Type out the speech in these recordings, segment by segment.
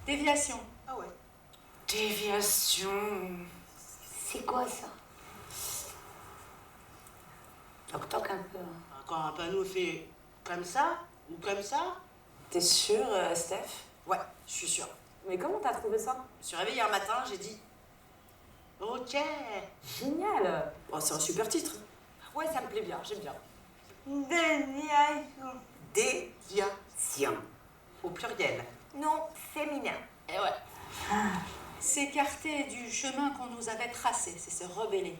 Déviation. Ah ouais. Déviation. C'est quoi ça? Toc-toc un peu. Quand un panneau fait comme ça ou comme ça. T'es sûre, Steph? Ouais, je suis sûre. Mais comment t'as trouvé ça? Je me suis réveillée un matin, j'ai dit ok. Génial. Oh, c'est un super titre. Ouais, ça me plaît bien, j'aime bien. Déviation. Déviation. Au pluriel. Non, féminin. Eh ouais. S'écarter du chemin qu'on nous avait tracé, c'est se rebeller.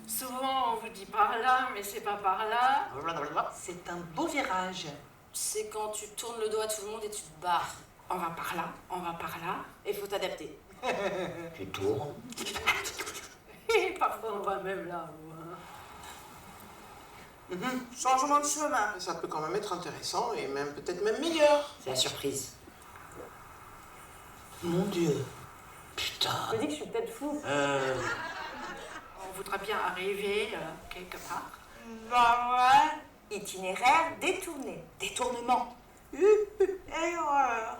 Souvent, on vous dit par là, mais c'est pas par là. C'est un beau virage. C'est quand tu tournes le dos à tout le monde et tu te barres. On va par là, on va par là, et faut t'adapter. Tu tournes. Et parfois, on va même là. Changement de chemin. Ça peut quand même être intéressant et même peut-être même meilleur. C'est la surprise. Mon Dieu. Putain. Je me dis que je suis peut-être floue. On voudra bien arriver quelque part. Itinéraire détourné. Détournement. Erreur.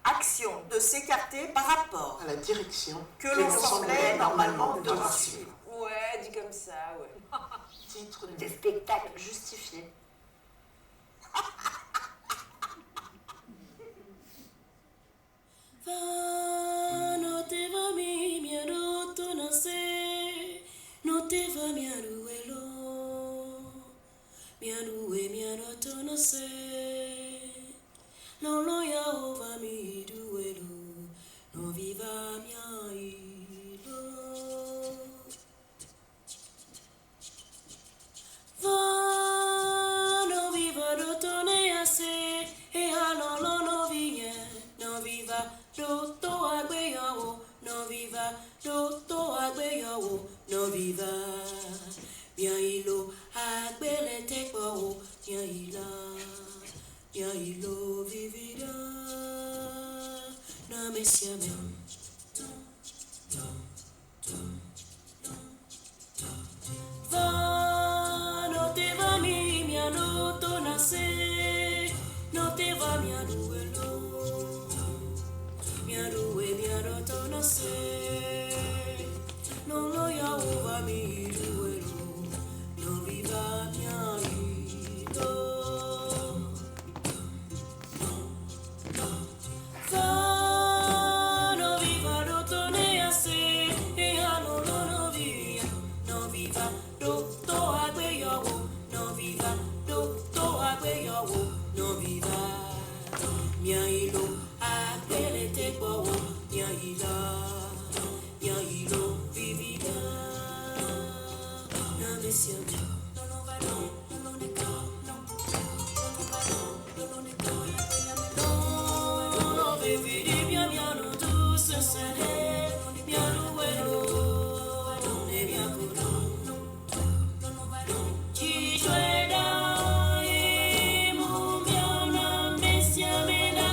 Action de s'écarter par rapport À la direction que l'on semblait normalement devoir suivre. Ouais, dit comme ça, ouais. Titre Des spectacles justifiés. No te va mi miaruto nase, no te va miaruelo, miarue miaruto nase, no lo ya ova mi duelo, no viva miailo. Va no viva rotone ase, e halolo no vigne, no viva. Doto agbeyawo, no viva. Doto agbeyawo, no viva. Bien ilo agbele tekpo, bien ila, bien ilo vivida. Na mesia men. Va, no te va mi miano to nase, no te va miano elo. Miarue miaroto nase, non lo yahuva mi duelo, non viva miaito. Fa no viva roto ne ase, e ano no via, no viva roto agbe yawo, no viva roto agbe yawo, no viva miailo. Agbele te po, yailo vivida. Na mesia no no va no, no no ne ka, no no no ne ka, no no vividi miano tu se sere, miano welo, ne miako no no va no. Ci jueda e mu miana mesia mena.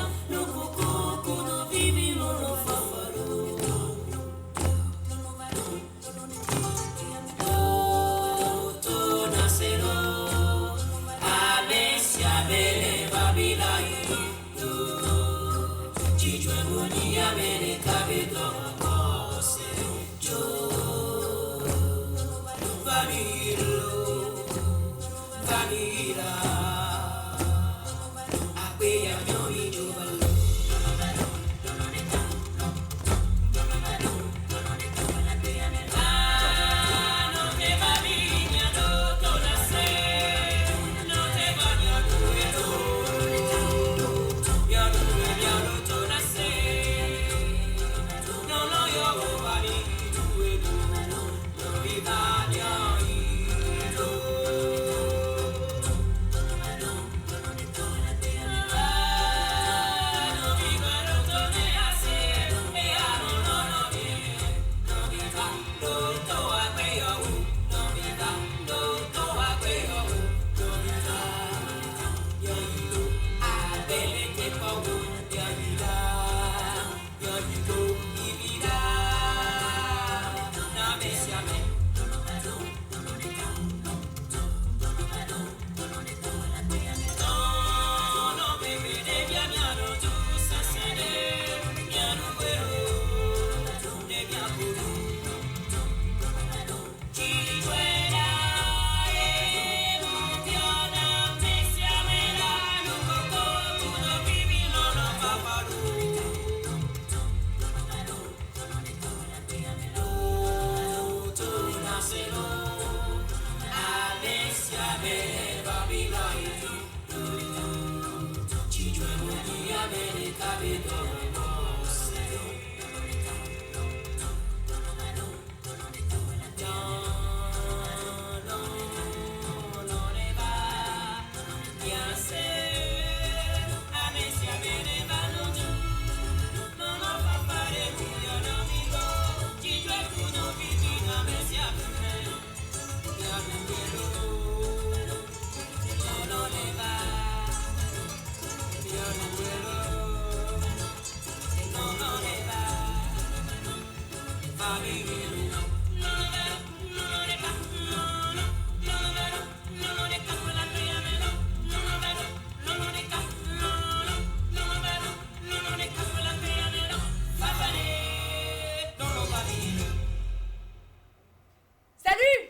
Salut!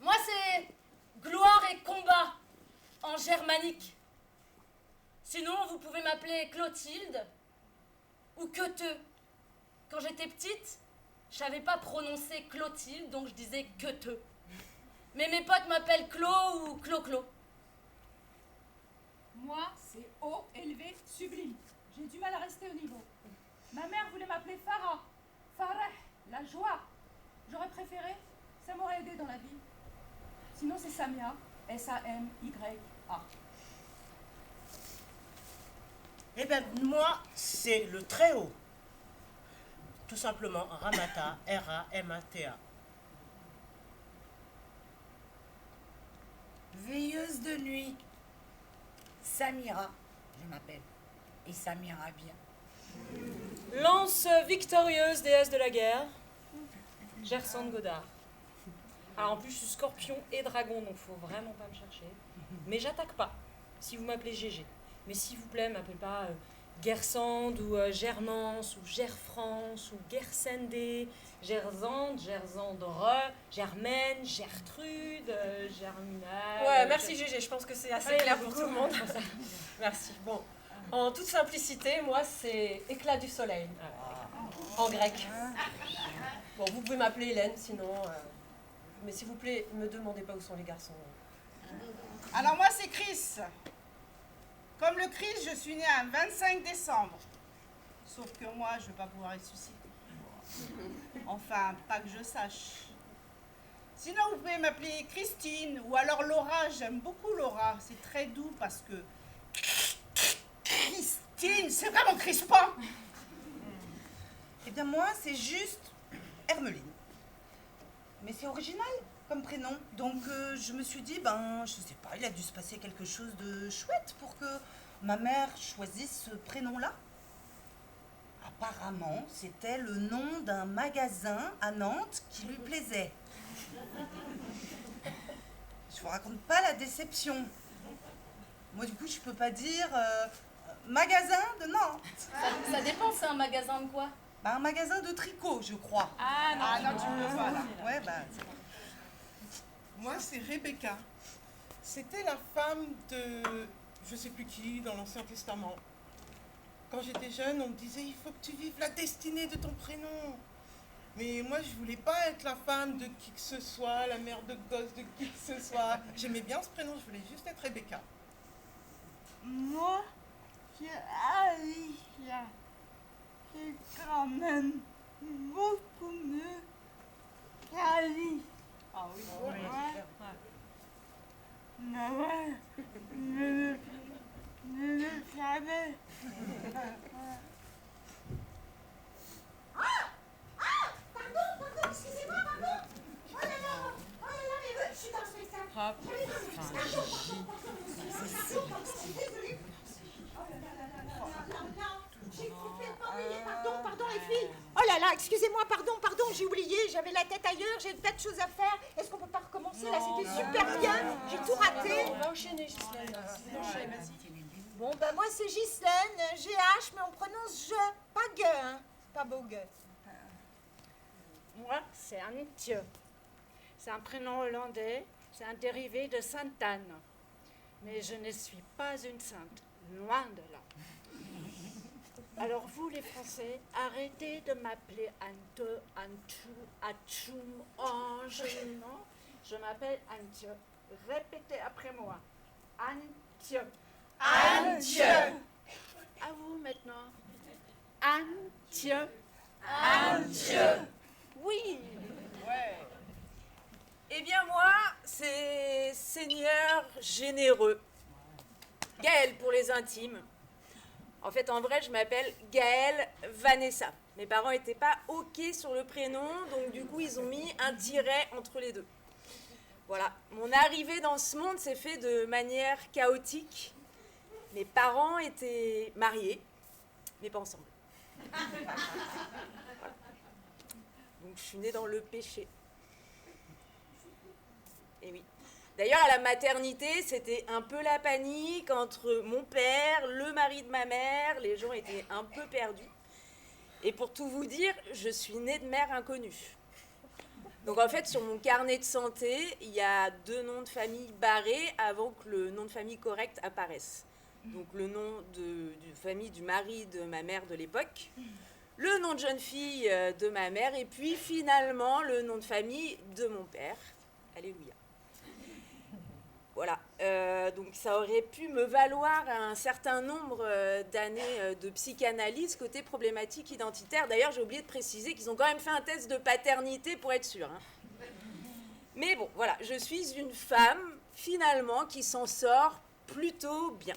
Moi c'est gloire et combat en germanique. Sinon vous pouvez m'appeler Clotilde ou Queuteux. Quand j'étais petite, je savais pas prononcer Clotilde, donc je disais Queuteux. Mais mes potes m'appellent Clo ou Clo-Clo. Moi, c'est haut, élevé, sublime. J'ai du mal à rester au niveau. Ma mère voulait m'appeler Farah. Farah, la joie. J'aurais préféré, ça m'aurait aidé dans la vie. Sinon, c'est Samia, S-A-M-Y-A. Eh ben, moi, c'est le très haut. Tout simplement Ramata, R-A-M-A-T-A. Veilleuse de nuit. Samira, je m'appelle. Et ça m'ira bien. Lance victorieuse, déesse de la guerre. Gersande Godard. Alors en plus, je suis scorpion et dragon, donc faut vraiment pas me chercher. Mais j'attaque pas, si vous m'appelez GG. Mais s'il vous plaît, m'appelez pas Gersande ou Germance ou Gerfrance ou Gersende, Gersande, Gersandre, Germaine, Gertrude, Germinal. Ouais, merci GG, je pense que c'est assez Ouais, clair il y a pour beaucoup. tout le monde. Merci. Bon, en toute simplicité, moi c'est éclat du soleil, en grec. Bon, vous pouvez m'appeler Hélène, sinon... mais s'il vous plaît, ne me demandez pas où sont les garçons. Alors moi c'est Chris. Comme le Christ, je suis née un 25 décembre. Sauf que moi, je ne vais pas pouvoir ressusciter. Enfin, pas que je sache. Sinon, vous pouvez m'appeler Christine ou alors Laura. J'aime beaucoup Laura. C'est très doux parce que... Christine, c'est vraiment crispant. Eh bien moi, c'est juste Hermeline. Mais c'est original comme prénom. Donc je me suis dit, je sais pas, il a dû se passer quelque chose de chouette pour que ma mère choisisse ce prénom-là. Apparemment, c'était le nom d'un magasin à Nantes qui lui plaisait. Je vous raconte pas la déception. Moi, du coup, je peux pas dire magasin de Nantes. Ça dépend, c'est un magasin de quoi? Un magasin de tricot, je crois. Ah non, tu peux pas là. Ouais, Moi, c'est Rebecca. C'était la femme de je sais plus qui dans l'Ancien Testament. Quand j'étais jeune, on me disait il faut que tu vives la destinée de ton prénom. Mais moi, je voulais pas être la femme de qui que ce soit, la mère de gosse de qui que ce soit. J'aimais bien ce prénom, je voulais juste être Rebecca. Moi, c'est Alicia. C'est quand même beaucoup mieux qu'Alice. Ah oui, Mais ouais, ne le savais. Pardon, excusez-moi, pardon. Oh là là, mais je suis dans le spectacle. Désolée. J'ai complètement oublié, pardon les filles. Oh là là, excusez-moi, pardon, j'ai oublié, j'avais la tête ailleurs, j'ai tas de choses à faire. Est-ce qu'on peut pas recommencer là? C'était super bien, j'ai tout raté. On va enchaîner, Ghislaine. Bon, moi c'est Ghislaine, GH, mais on prononce je, pas gueux, hein. Pas beau gueux. Moi, c'est Antje. C'est un prénom hollandais, c'est un dérivé de Sainte-Anne. Mais je ne suis pas une sainte, loin de là. Alors vous, les Français, arrêtez de m'appeler Ante, Antou, Atchoum, Ange, non. Je m'appelle Antje. Répétez après moi. Antje. Antje. À vous maintenant. Antje. Oui. Ouais. Eh bien moi, c'est Seigneur généreux. Gaëlle pour les intimes. En fait, en vrai, je m'appelle Gaëlle Vanessa. Mes parents n'étaient pas OK sur le prénom, donc du coup, ils ont mis un tiret entre les deux. Voilà, mon arrivée dans ce monde s'est fait de manière chaotique. Mes parents étaient mariés, mais pas ensemble. Voilà. Donc je suis née dans le péché. Et oui. D'ailleurs, à la maternité, c'était un peu la panique entre mon père, le mari de ma mère. Les gens étaient un peu perdus. Et pour tout vous dire, je suis née de mère inconnue. Donc en fait, sur mon carnet de santé, il y a 2 noms de famille barrés avant que le nom de famille correct apparaisse. Donc le nom de famille du mari de ma mère de l'époque, le nom de jeune fille de ma mère, et puis finalement le nom de famille de mon père. Alléluia. Voilà, donc ça aurait pu me valoir un certain nombre d'années de psychanalyse côté problématique identitaire. D'ailleurs, j'ai oublié de préciser qu'ils ont quand même fait un test de paternité pour être sûr. Hein. Mais bon, voilà, je suis une femme, finalement, qui s'en sort plutôt bien.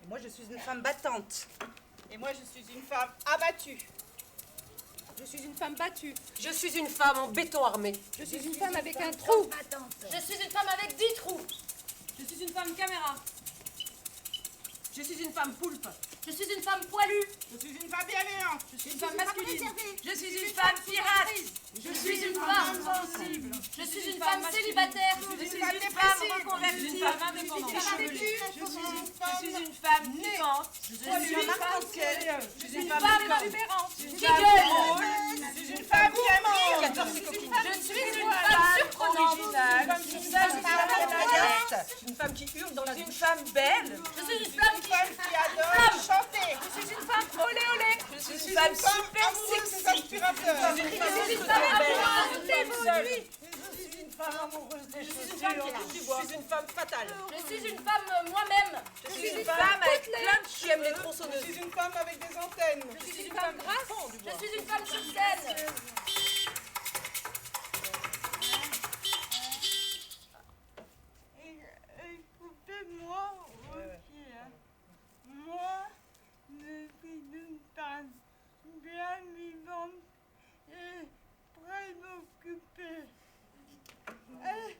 Et moi, je suis une femme battante. Et moi, je suis une femme abattue. Je suis une femme battue. Je suis une femme en béton armé. Je suis une femme avec un trou. Je suis une femme avec 10 trous. Je suis une femme caméra. Je suis une femme poulpe. Je suis une femme poilue. Je suis une femme bienveillante. Je suis une femme masculine. Je suis une femme pirate. Je suis une femme sensible. Je suis une femme célibataire. Je suis une femme reconvertie. Je suis une femme indépendante. Je suis une femme vivante. Je suis une femme sérieuse. Je suis une femme exubérante. qui gueule. Je suis une femme gourmande. Je suis une femme surprenante. Une femme qui hurle dans la Une femme belle. Je suis une femme Qui adore chanter. Je suis une femme olé olé. Je suis une femme super Amoureuse sexy. des aspirateurs. Je suis une femme femme amoureuse belle. Je suis une femme amoureuse des Je suis une femme qui touche du bois. Je suis une femme fatale. Je suis une femme moi-même. Je suis une femme avec plein de Qui aime les Je tronçonneuses. suis une femme avec des antennes. Je suis une femme grasse. Je suis une femme sur scène. Écoutez-moi aussi. Moi, je suis une femme bien vivante et très occupée. Allez,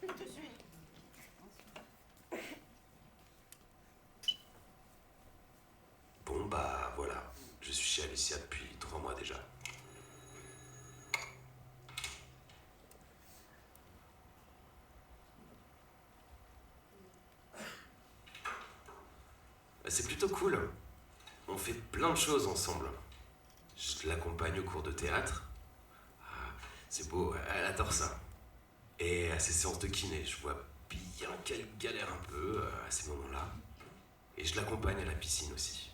je te suis. Bon bah voilà, je suis chez Alicia depuis 3 mois déjà. C'est plutôt cool. On fait plein de choses ensemble. Je l'accompagne au cours de théâtre. Ah, c'est beau, elle adore ça. Et à ses séances de kiné, je vois bien qu'elle galère un peu à ces moments-là. Et je l'accompagne à la piscine aussi.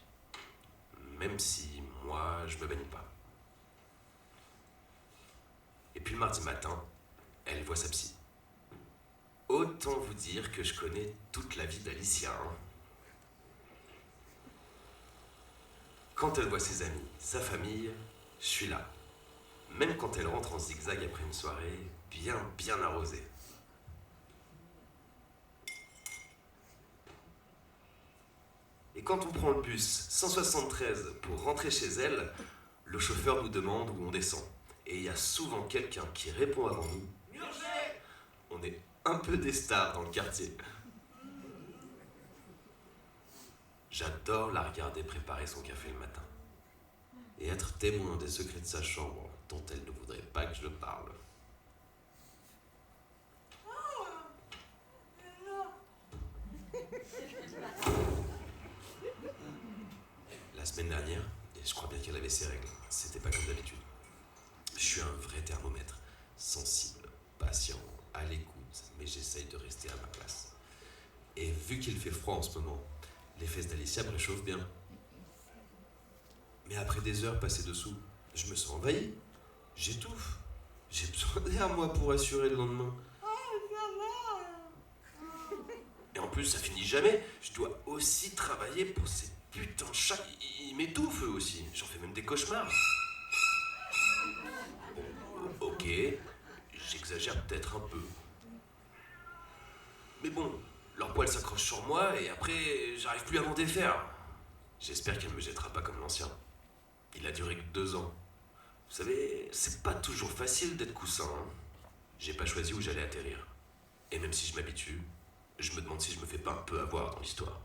Même si moi, je me baigne pas. Et puis le mardi matin, elle voit sa psy. Autant vous dire que je connais toute la vie d'Alicia. Hein. Quand elle voit ses amis, sa famille, je suis là. Même quand elle rentre en zigzag après une soirée bien arrosée. Et quand on prend le bus 173 pour rentrer chez elle, le chauffeur nous demande où on descend. Et il y a souvent quelqu'un qui répond avant nous. On est un peu des stars dans le quartier. J'adore la regarder préparer son café le matin. Et être témoin des secrets de sa chambre dont elle ne voudrait pas que je parle. La semaine dernière, et je crois bien qu'elle avait ses règles, c'était pas comme d'habitude. Je suis un vrai thermomètre, sensible, patient, à l'écoute, mais j'essaye de rester à ma place. Et vu qu'il fait froid en ce moment, les fesses d'Alicia me réchauffent bien. Mais après des heures passées dessous, je me sens envahi, j'étouffe. J'ai besoin d'air, moi, pour assurer le lendemain. Et en plus, ça finit jamais. Je dois aussi travailler pour ces putains de chats. Ils m'étouffent, eux aussi. J'en fais même des cauchemars. Bon, ok, j'exagère peut-être un peu. Mais bon, leur poil s'accroche sur moi et après, j'arrive plus à m'en défaire. J'espère qu'elle me jettera pas comme l'ancien. Il a duré que 2 ans. Vous savez, c'est pas toujours facile d'être coussin. Hein. J'ai pas choisi où j'allais atterrir. Et même si je m'habitue, je me demande si je me fais pas un peu avoir dans l'histoire.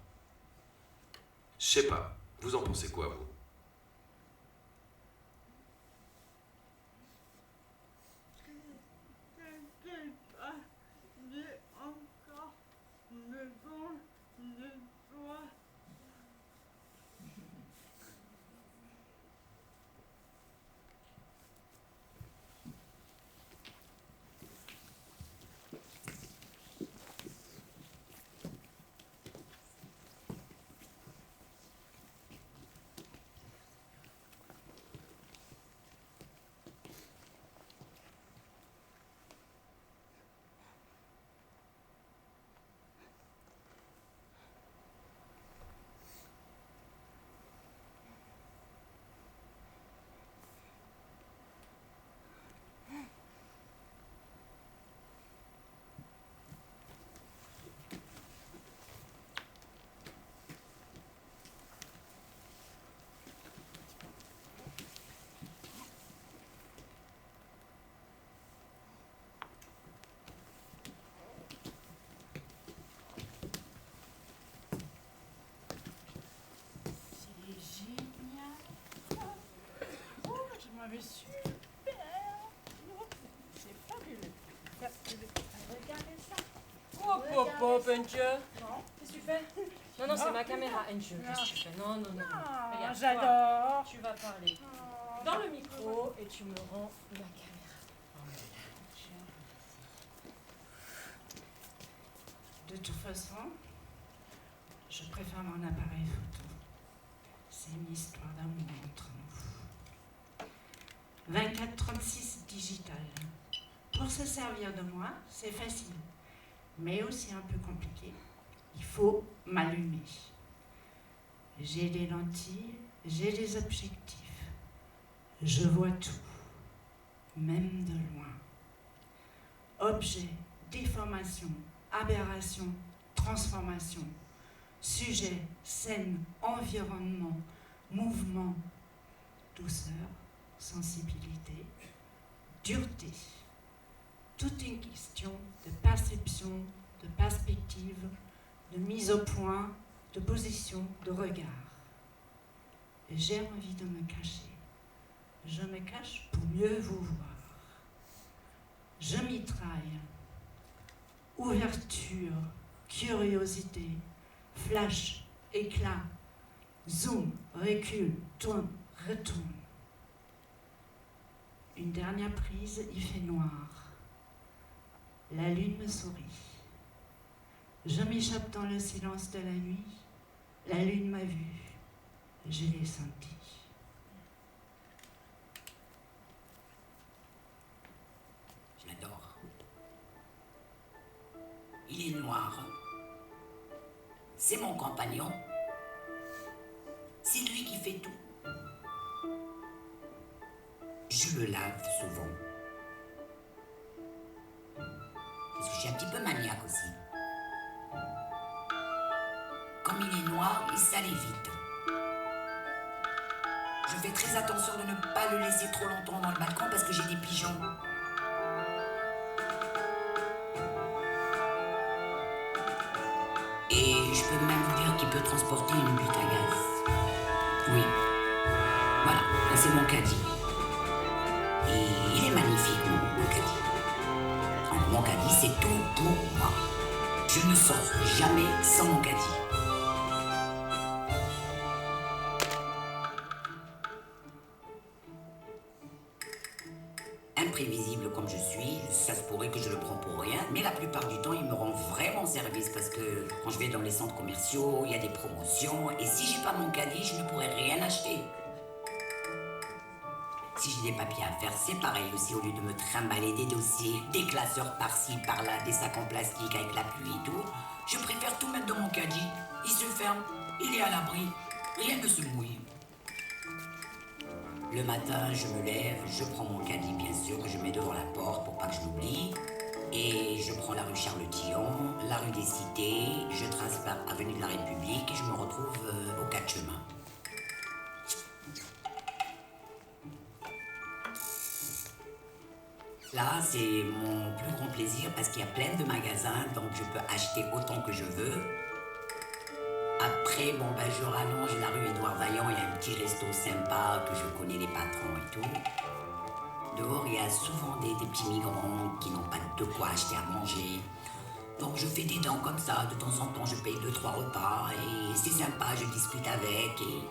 Je sais pas, vous en pensez quoi, vous? T'inquiète pas, j'ai encore besoin de toi. Mais super! C'est fabuleux. Regardez ça. Hop, hop, hop, Angel. Non. Qu'est-ce que tu fais? Non, non, c'est ma caméra, Angel. Qu'est-ce que tu fais? Non, non, non. Regarde, j'adore. Tu vas parler dans le micro et tu me rends la caméra. De toute façon, je préfère mon appareil photo. C'est une histoire d'amour entre nous. 24-36 digital. Pour se servir de moi, c'est facile, mais aussi un peu compliqué. Il faut m'allumer. J'ai des lentilles, j'ai des objectifs. Je vois tout, même de loin. Objet, déformation, aberration, transformation, sujet, scène, environnement, mouvement, douceur, sensibilité, dureté. Toute une question de perception, de perspective, de mise au point, de position, de regard. J'ai envie de me cacher. Je me cache pour mieux vous voir. Je mitraille. Ouverture, curiosité, flash, éclat, zoom, recul, tourne, retourne. Une dernière prise, il fait noir. La lune me sourit. Je m'échappe dans le silence de la nuit. La lune m'a vu. Je l'ai senti. Je l'adore. Il est noir. C'est mon compagnon. C'est lui qui fait tout. Je le lave souvent. Parce que je suis un petit peu maniaque aussi. Comme il est noir, il salit vite. Je fais très attention de ne pas le laisser trop longtemps dans le balcon parce que j'ai des pigeons. Et je peux même vous dire qu'il peut transporter une butte à gaz. Oui. Voilà, ça c'est mon caddie. Et il est magnifique, mon caddie. Alors, mon caddie, c'est tout pour moi. Je ne sors jamais sans mon caddie. Imprévisible comme je suis, ça se pourrait que je le prends pour rien, mais la plupart du temps, il me rend vraiment service parce que quand je vais dans les centres commerciaux, il y a des promotions, et si j'ai pas mon caddie, je ne pourrais rien acheter. Si j'ai des papiers à faire, c'est pareil aussi, au lieu de me trimballer des dossiers, des classeurs par-ci, par-là, des sacs en plastique avec la pluie et tout, je préfère tout mettre dans mon caddie. Il se ferme, il est à l'abri, rien ne se mouille. Le matin, je me lève, je prends mon caddie, bien sûr, que je mets devant la porte pour pas que je l'oublie. Et je prends la rue Charles-Tillon, la rue des Cités, je trace par avenue de la République et je me retrouve au 4 chemins. Là, c'est mon plus grand plaisir parce qu'il y a plein de magasins, donc je peux acheter autant que je veux. Après, je rallonge la rue Édouard Vaillant, il y a un petit resto sympa que je connais les patrons et tout. Dehors, il y a souvent des petits migrants qui n'ont pas de quoi acheter à manger. Donc je fais des dents comme ça, de temps en temps je paye 2-3 repas et c'est sympa, je discute avec et...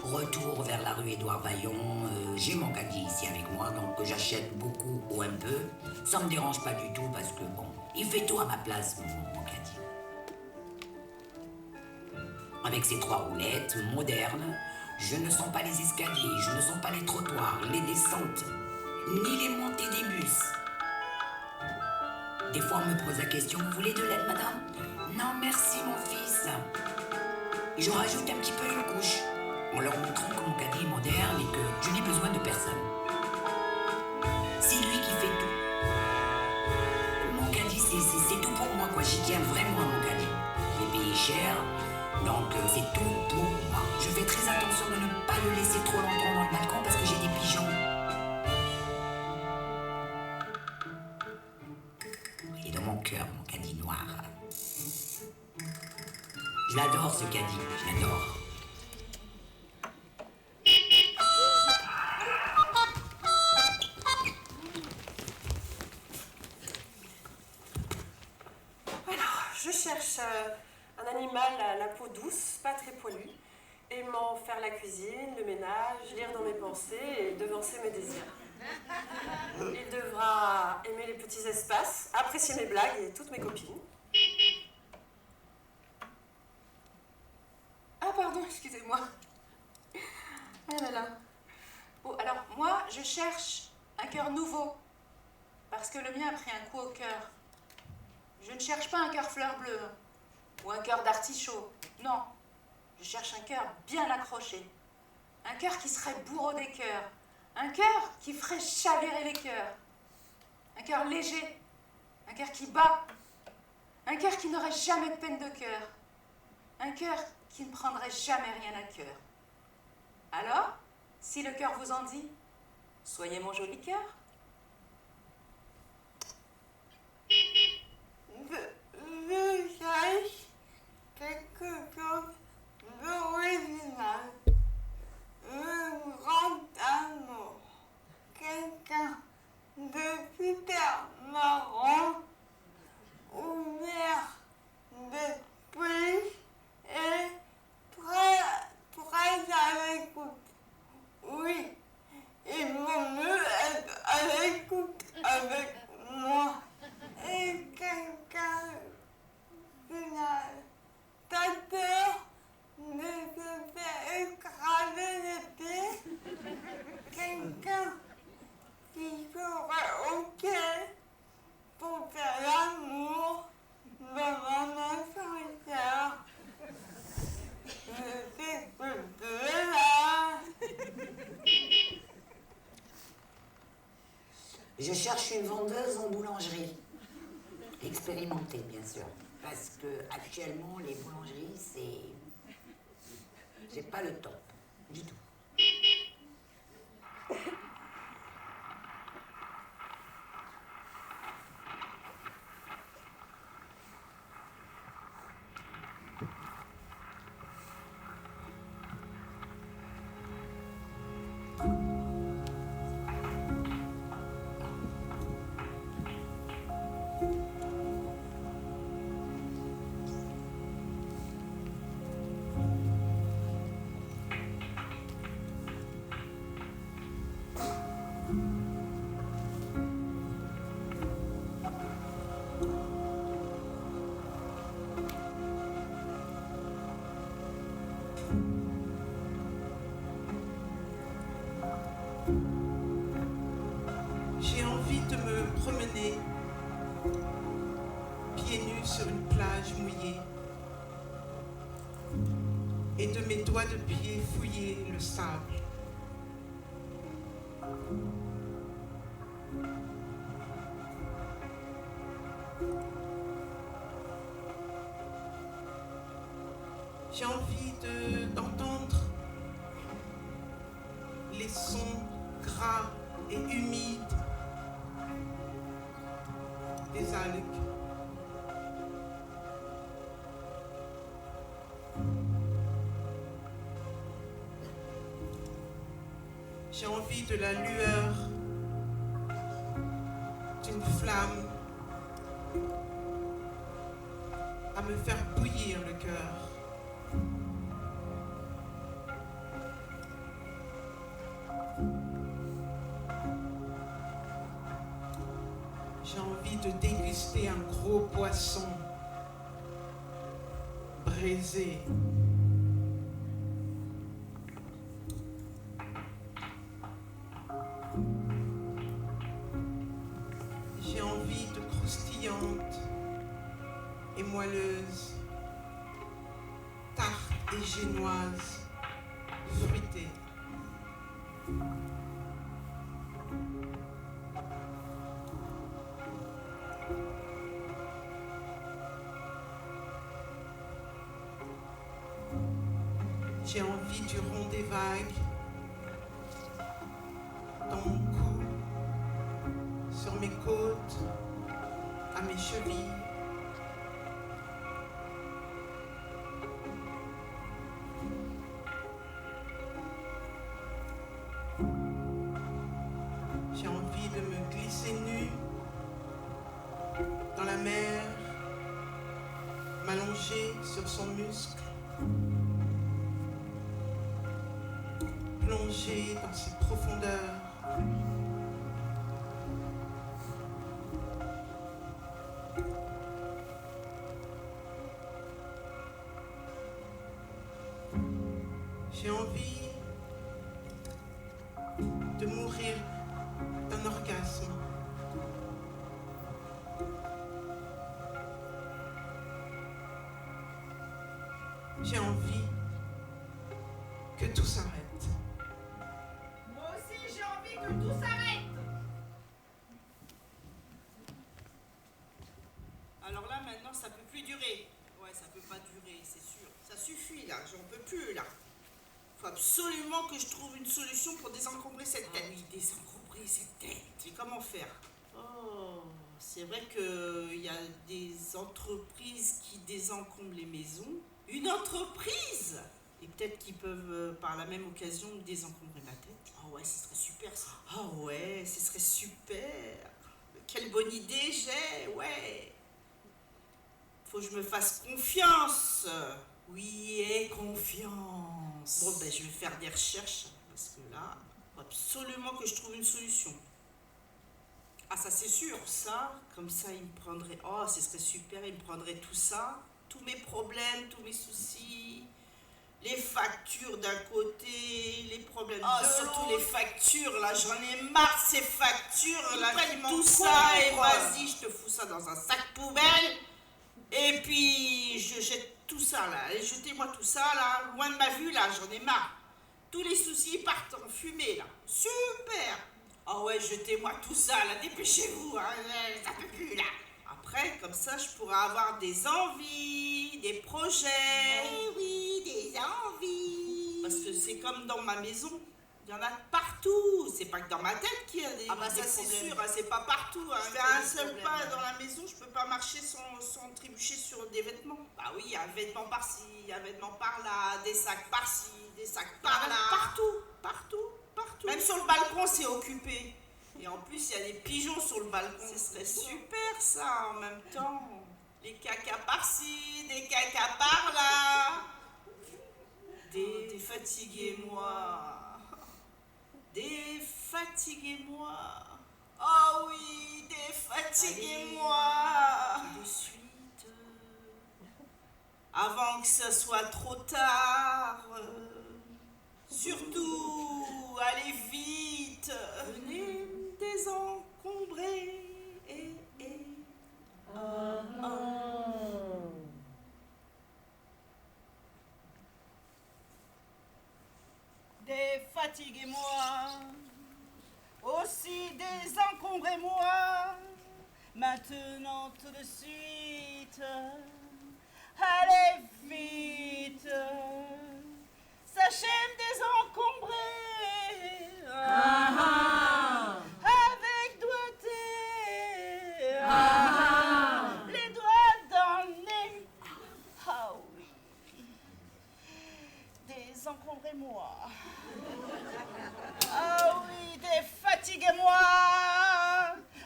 Retour vers la rue Édouard Vaillant, j'ai mon caddie ici avec moi, donc j'achète beaucoup ou un peu. Ça me dérange pas du tout parce que il fait tout à ma place, mon caddie. Avec ces 3 roulettes modernes, je ne sens pas les escaliers, je ne sens pas les trottoirs, les descentes, ni les montées des bus. Des fois, on me pose la question, vous voulez de l'aide, madame? Non, merci, mon fils. Et je rajoute un petit peu une couche, en leur montrant que mon caddie est moderne et que je n'ai besoin de personne. C'est lui qui fait tout. Mon caddie, c'est tout pour moi, quoi. J'y tiens vraiment à mon caddie. Je l'ai payé cher. Donc c'est tout pour moi. Je fais très attention de ne pas le laisser trop longtemps dans le balcon parce que j'ai des pigeons. Il est dans mon cœur, mon caddie noir. Je l'adore ce caddie, je l'adore. Alors, je cherche un animal à la peau douce, pas très poilue, aimant faire la cuisine, le ménage, lire dans mes pensées et devancer mes désirs. Il devra aimer les petits espaces, apprécier mes blagues et toutes mes copines. Ah pardon, excusez-moi. Ah là là. Bon, alors moi, je cherche un cœur nouveau. Parce que le mien a pris un coup au cœur. Je ne cherche pas un cœur fleur bleue. Ou un cœur d'artichaut. Non. Je cherche un cœur bien accroché. Un cœur qui serait bourreau des cœurs. Un cœur qui ferait chavirer les cœurs. Un cœur léger. Un cœur qui bat. Un cœur qui n'aurait jamais de peine de cœur. Un cœur qui ne prendrait jamais rien à cœur. Alors, si le cœur vous en dit, soyez mon joli cœur. Je cherche quelque chose d'original. Un grand amour. Quelqu'un de super marrant, ouvert d'esprit et très à l'écoute. Oui, il vaut mieux être à l'écoute avec moi. Et quelqu'un qui n'a pas peur de se faire écraser les pieds. Quelqu'un qui serait OK pour faire l'amour dans un ascenseur. Je sais que tu es là. Je cherche une vendeuse en boulangerie. Expérimentée, bien sûr. Parce que actuellement, les boulangeries, c'est pas le top du tout. et de mes doigts de pied fouiller le sable. J'ai envie d'entendre les sons gras et humides des algues. J'ai envie de la lueur d'une flamme à me faire bouillir le cœur. J'ai envie de déguster un gros poisson braisé. J'ai envie de croustillante et moelleuse, tarte et génoise, fruitée. J'ai envie du rond des vagues dans mon cou, sur mes côtes, à mes chevilles. J'ai envie de me glisser nu dans la mer, m'allonger sur son muscle, plonger dans ses profondeurs. J'ai envie de mourir d'un orgasme. J'ai envie que tout s'arrête. Moi aussi, j'ai envie que tout s'arrête. Alors là, maintenant, ça peut plus durer. Ouais, ça peut pas durer, c'est sûr. Ça suffit, là. J'en peux plus, là. Faut absolument que je trouve une solution pour désencombrer cette tête. Oui, désencombrer cette tête. Et comment faire? Oh, c'est vrai qu'il y a des entreprises qui désencombrent les maisons. Une entreprise? Et peut-être qu'ils peuvent, par la même occasion, désencombrer ma tête. Oh ouais, ce serait super, ça. Oh ouais, ce serait super. Quelle bonne idée j'ai, ouais. Faut que je me fasse confiance. Oui, et confiance. Bon, ben, je vais faire des recherches, parce que là, faut absolument que je trouve une solution. Ah, ça, c'est sûr. Ça, comme ça, il me prendrait... Oh, ce serait super, il me prendrait tout ça, tous mes problèmes, tous mes soucis, les factures d'un côté, les problèmes de l'autre. Surtout les factures, là, j'en ai marre de ces factures, là, qui tout ça, et vas-y, je te fous ça dans un sac poubelle, et puis je jette tout ça, là, et jetez-moi tout ça, là, loin de ma vue, là, j'en ai marre. Tous les soucis partent en fumée, là. Super! Oh ouais, jetez-moi tout ça, là, dépêchez-vous, hein, ça peut plus, là. Après, comme ça, je pourrais avoir des envies, des projets. Eh oui, des envies. Parce que c'est comme dans ma maison, il y en a partout. C'est pas que dans ma tête qu'il y a des Ah bah ça, c'est sûr, hein, c'est pas partout. Hein. Je fais un seul pas dans la maison, je peux pas marcher sans trébucher sur des vêtements. Bah oui, il y a un vêtement par-ci, il y a un vêtement par-là, des sacs par-ci, des sacs par-là. Partout, partout, partout. Même sur le balcon, c'est occupé. Et en plus, il y a des pigeons sur le balcon. Ce serait super, ça, en même temps. Les cacas par-ci, des cacas par-là. Défatiguez-moi. Défatiguez-moi. Oh oui, défatiguez-moi. De suite. Avant que ce soit trop tard. Surtout, allez vite. Venez me désencombrer. Maintenant tout de suite, allez vite, sachez me désencombrer avec doigté, les doigts dans le nez. Ah oui, désencombrez-moi. Ah oui, défatiguez-moi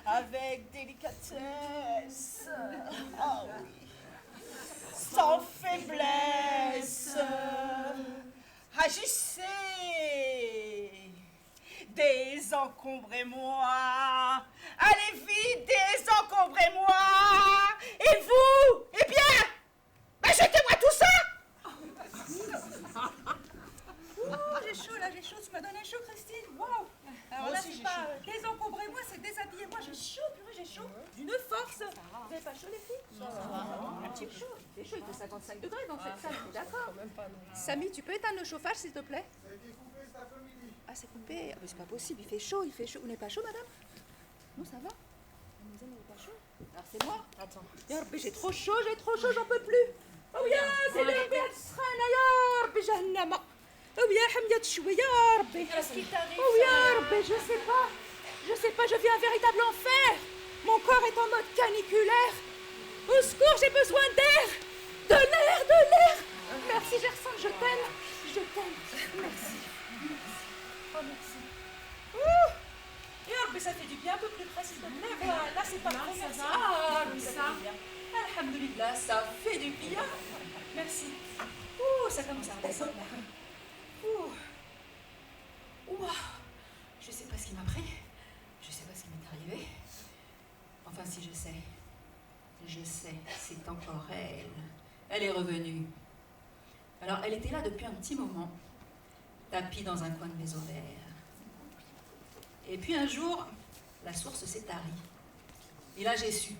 avec délicatesse. Ah oui, sans faiblesse. Agissez, désencombrez-moi. Allez vite, désencombrez-moi. Et vous, eh bien, jetez-moi tout ça. Oh, j'ai chaud là, j'ai chaud. Tu m'as donné chaud, Christine. Waouh. Alors là, c'est pas désencombrez-moi, c'est déshabillez-moi. J'ai chaud, purée, j'ai chaud. D'une force. Vous avez pas chaud, les filles? Non, ça va. Un petit peu chaud. Il fait chaud, il fait 55 degrés dans cette salle. D'accord. Même pas, non. Samy, tu peux éteindre le chauffage, s'il te plaît? Ça a été coupé cet après-midi. Ah, c'est coupé. Ah, mais c'est pas possible, il fait chaud, il fait chaud. Vous n'êtes pas chaud, madame? Non, ça va? Mademoiselle n'est pas chaud? Alors, c'est moi. Attends. يا ربي j'ai trop chaud, j'en peux plus. Oh يا c'est ربي هاد السخانة يا ربي جهنمة. Oh يا حمية شوية يا ربي. Qu'est-ce qui t'arrive? Oh يا ربي, je sais pas, je vis un véritable enfer. Mon corps est en mode caniculaire. Au secours, j'ai besoin d'air. De l'air. Merci Gerson, je t'aime. Merci. Oh merci. Ouh. يا ربي ça fait du bien, un peu plus près s'il te plaît. Voilà, c'est pas trop, merci. Ah, oui, ça fait du bien. Alhamdulillah, ça fait du bien. Merci. Ouh, ça commence à redescendre là. Ouh. Ouah. Je sais pas ce qui m'a pris. Je sais pas ce qui m'est arrivé. Enfin, si je sais. Je sais, c'est encore elle. Elle est revenue. Alors, elle était là depuis un petit moment, tapie dans un coin de mes ovaires. Et puis un jour, la source s'est tarie. Et là, j'ai su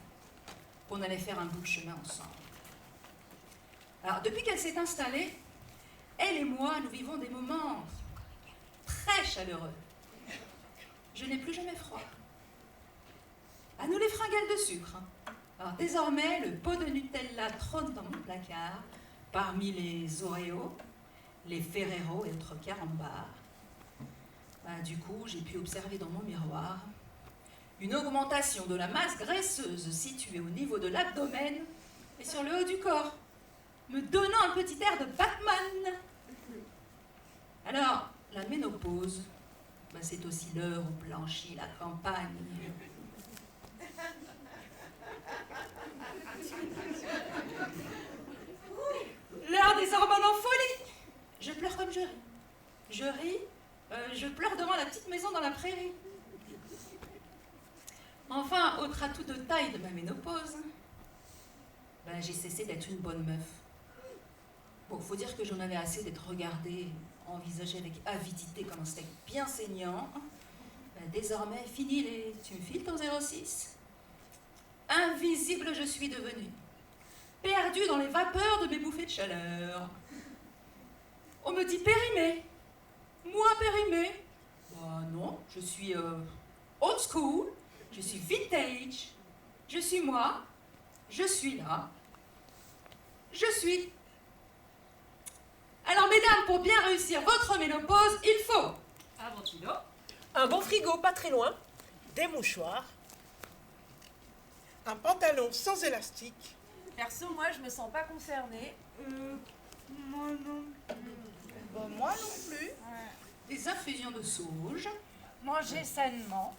qu'on allait faire un bout de chemin ensemble. Alors, depuis qu'elle s'est installée, elle et moi, nous vivons des moments très chaleureux. Je n'ai plus jamais froid. À nous les fringales de sucre. Alors, désormais, le pot de Nutella trône dans mon placard, parmi les Oreos, les Ferrero et autres carambars. Du coup, j'ai pu observer dans mon miroir une augmentation de la masse graisseuse située au niveau de l'abdomen et sur le haut du corps, me donnant un petit air de Batman. Alors, la ménopause, c'est aussi l'heure où blanchit la campagne. L'heure des hormones en folie. Je pleure comme je ris. Je ris. Je pleure devant la petite maison dans la prairie. Enfin, autre atout de taille de ma ménopause, j'ai cessé d'être une bonne meuf. Bon, faut dire que j'en avais assez d'être regardée, envisagée avec avidité comme un steak bien saignant. Désormais, fini les... Tu me files ton 06 ? Invisible je suis devenue, perdue dans les vapeurs de mes bouffées de chaleur. On me dit périmée. Moi périmée? Non, je suis old school, je suis vintage, je suis moi, je suis là, je suis. Alors mesdames, pour bien réussir votre ménopause, il faut un ventilo, un bon frigo pas très loin, des mouchoirs, un pantalon sans élastique. Perso, moi je me sens pas concernée. Moi non plus. Moi non plus. Des infusions de sauge. Manger sainement.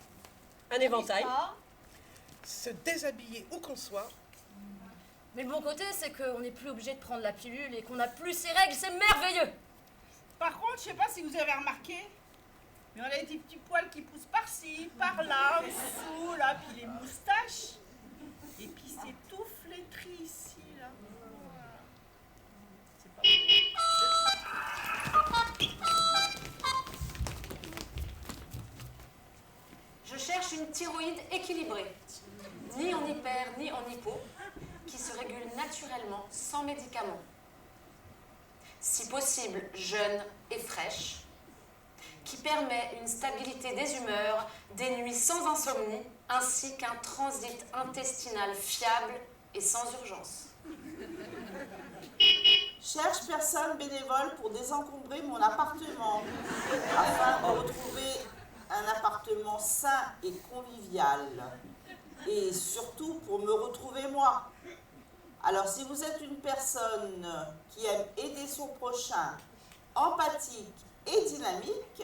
Un éventail. Se déshabiller où qu'on soit. Mais le bon côté, c'est qu'on n'est plus obligé de prendre la pilule et qu'on n'a plus ces règles, c'est merveilleux. Par contre, je sais pas si vous avez remarqué, mais on a des petits poils qui poussent par-ci, par-là, dessous, là, puis les moustaches. Et puis c'est tout flétri ici, là. Voilà. C'est pas Je cherche une thyroïde équilibrée, ni en hyper, ni en hypo, qui se régule naturellement, sans médicaments. Si possible, jeune et fraîche, qui permet une stabilité des humeurs, des nuits sans insomnie ainsi qu'un transit intestinal fiable et sans urgence. Cherche personne bénévole pour désencombrer mon appartement, afin de retrouver un appartement sain et convivial. Et surtout pour me retrouver moi. Alors si vous êtes une personne qui aime aider son prochain, empathique et dynamique,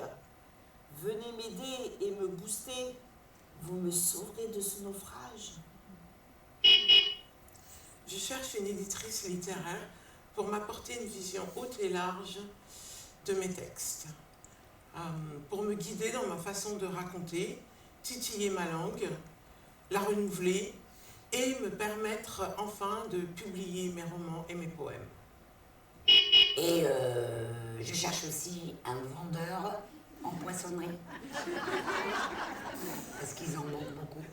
venez m'aider et me booster. Vous me sauverez de ce naufrage. Je cherche une éditrice littéraire pour m'apporter une vision haute et large de mes textes, pour me guider dans ma façon de raconter, titiller ma langue, la renouveler et me permettre enfin de publier mes romans et mes poèmes. Et je cherche aussi un vendeur en poissonnerie. Parce qu'ils en manquent beaucoup.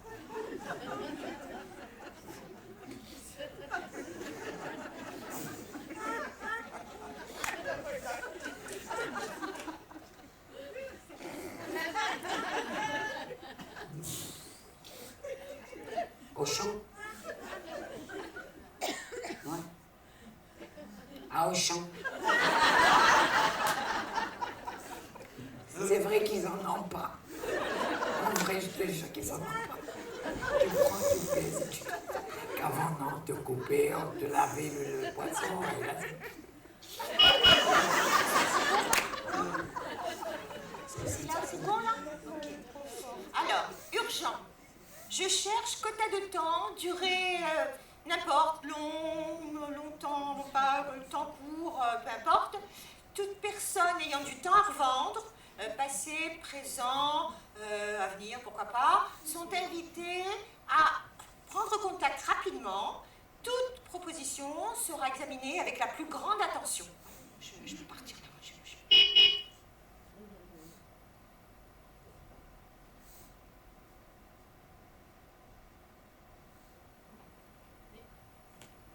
Auchan. Ouais. À Auchan. C'est vrai qu'ils en ont pas. En vrai, je te jure qu'ils en ont pas. Tu prends, tu pèses, qu'avant non, te couper, on te laver le poisson et la... C'est bon là? Ok. Alors, urgent. Je cherche quota de temps, durée, n'importe, longtemps, pas, temps court, peu importe. Toute personne ayant du temps à revendre, passé, présent, avenir, pourquoi pas, sont invitées à prendre contact rapidement. Toute proposition sera examinée avec la plus grande attention. Je peux partir là.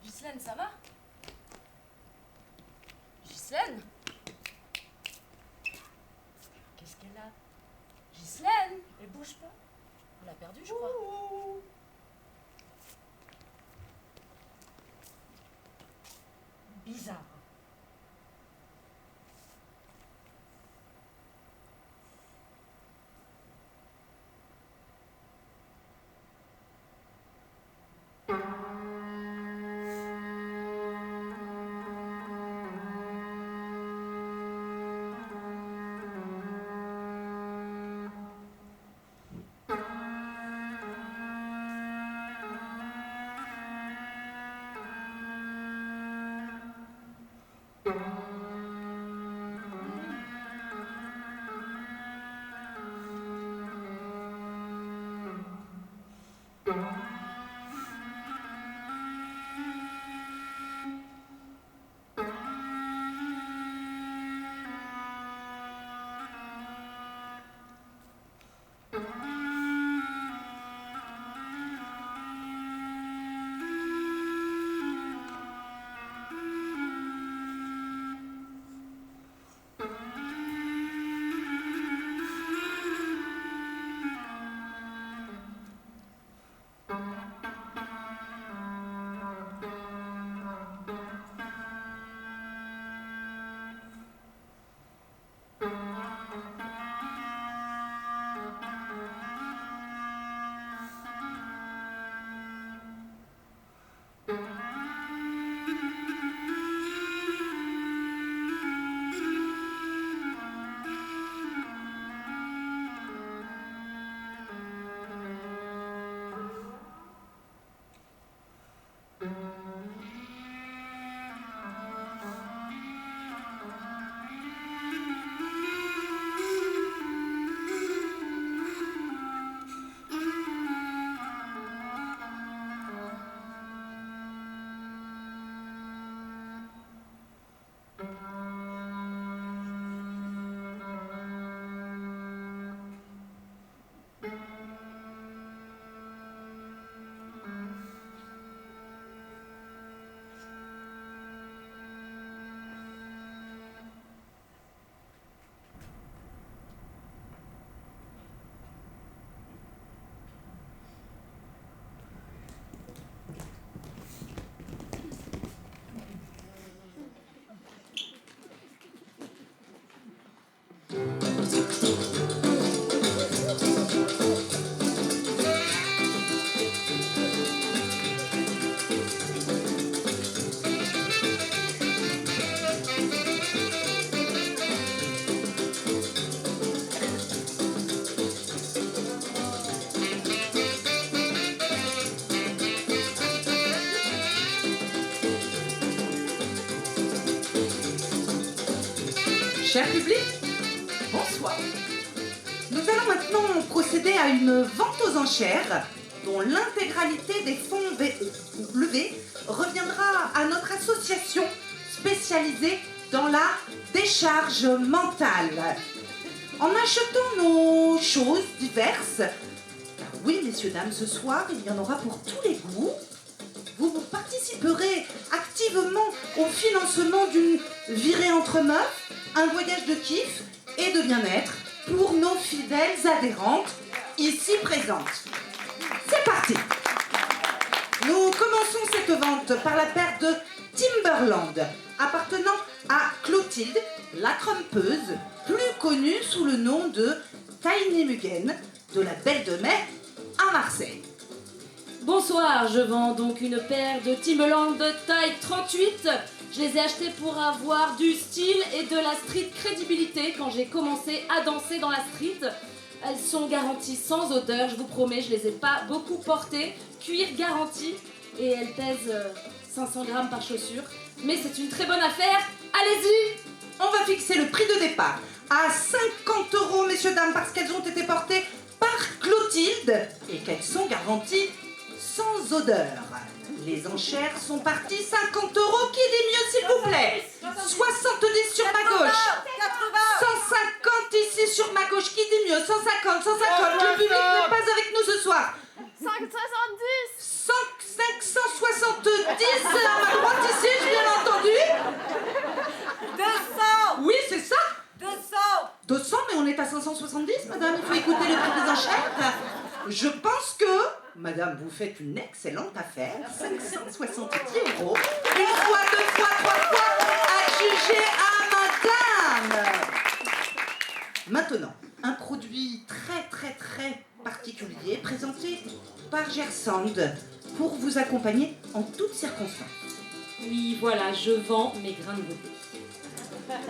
Ghislaine, ça va? Ghislaine? Qu'est-ce qu'elle a? Ghislaine? Elle bouge pas. On l'a perdue, je crois. Bizarre. Cher public, bonsoir. Nous allons maintenant procéder à une vente aux enchères dont l'intégralité des fonds levés reviendra à notre association spécialisée dans la décharge mentale. En achetant nos choses diverses, car oui, messieurs, dames, ce soir, il y en aura pour tous les goûts, vous participerez activement au financement d'une virée entre meufs, un voyage de kiff et de bien-être pour nos fidèles adhérentes ici présentes. C'est parti! Nous commençons cette vente par la paire de Timberland, appartenant à Clotilde, la trompeuse, plus connue sous le nom de Tiny Mugen, de la Belle de Mai à Marseille. Bonsoir, je vends donc une paire de Timberland de taille 38. Je les ai achetées pour avoir du style et de la street crédibilité quand j'ai commencé à danser dans la street. Elles sont garanties sans odeur, je vous promets, je les ai pas beaucoup portées. Cuir garanti et elles pèsent 500 grammes par chaussure. Mais c'est une très bonne affaire, allez-y! On va fixer le prix de départ à 50 €, messieurs, dames, parce qu'elles ont été portées par Clotilde et qu'elles sont garanties sans odeur. Les enchères sont parties 50 €. Qui dit mieux, s'il vous plaît? 70 sur ma gauche. 150 ici sur ma gauche. Qui dit mieux? 150, 150. Le public n'est pas avec nous ce soir. 570. 570 à ma droite ici, j'ai bien entendu. 200. Oui, c'est ça. 200. 200, mais on est à 570, madame. Il faut écouter le prix des enchères. Je pense que, madame, vous faites une excellente affaire. 570 €. Une fois, deux fois, trois fois, adjugé à madame. Maintenant, un produit très particulier présenté par Gersand pour vous accompagner en toutes circonstances. Oui, voilà, je vends mes grains de beauté.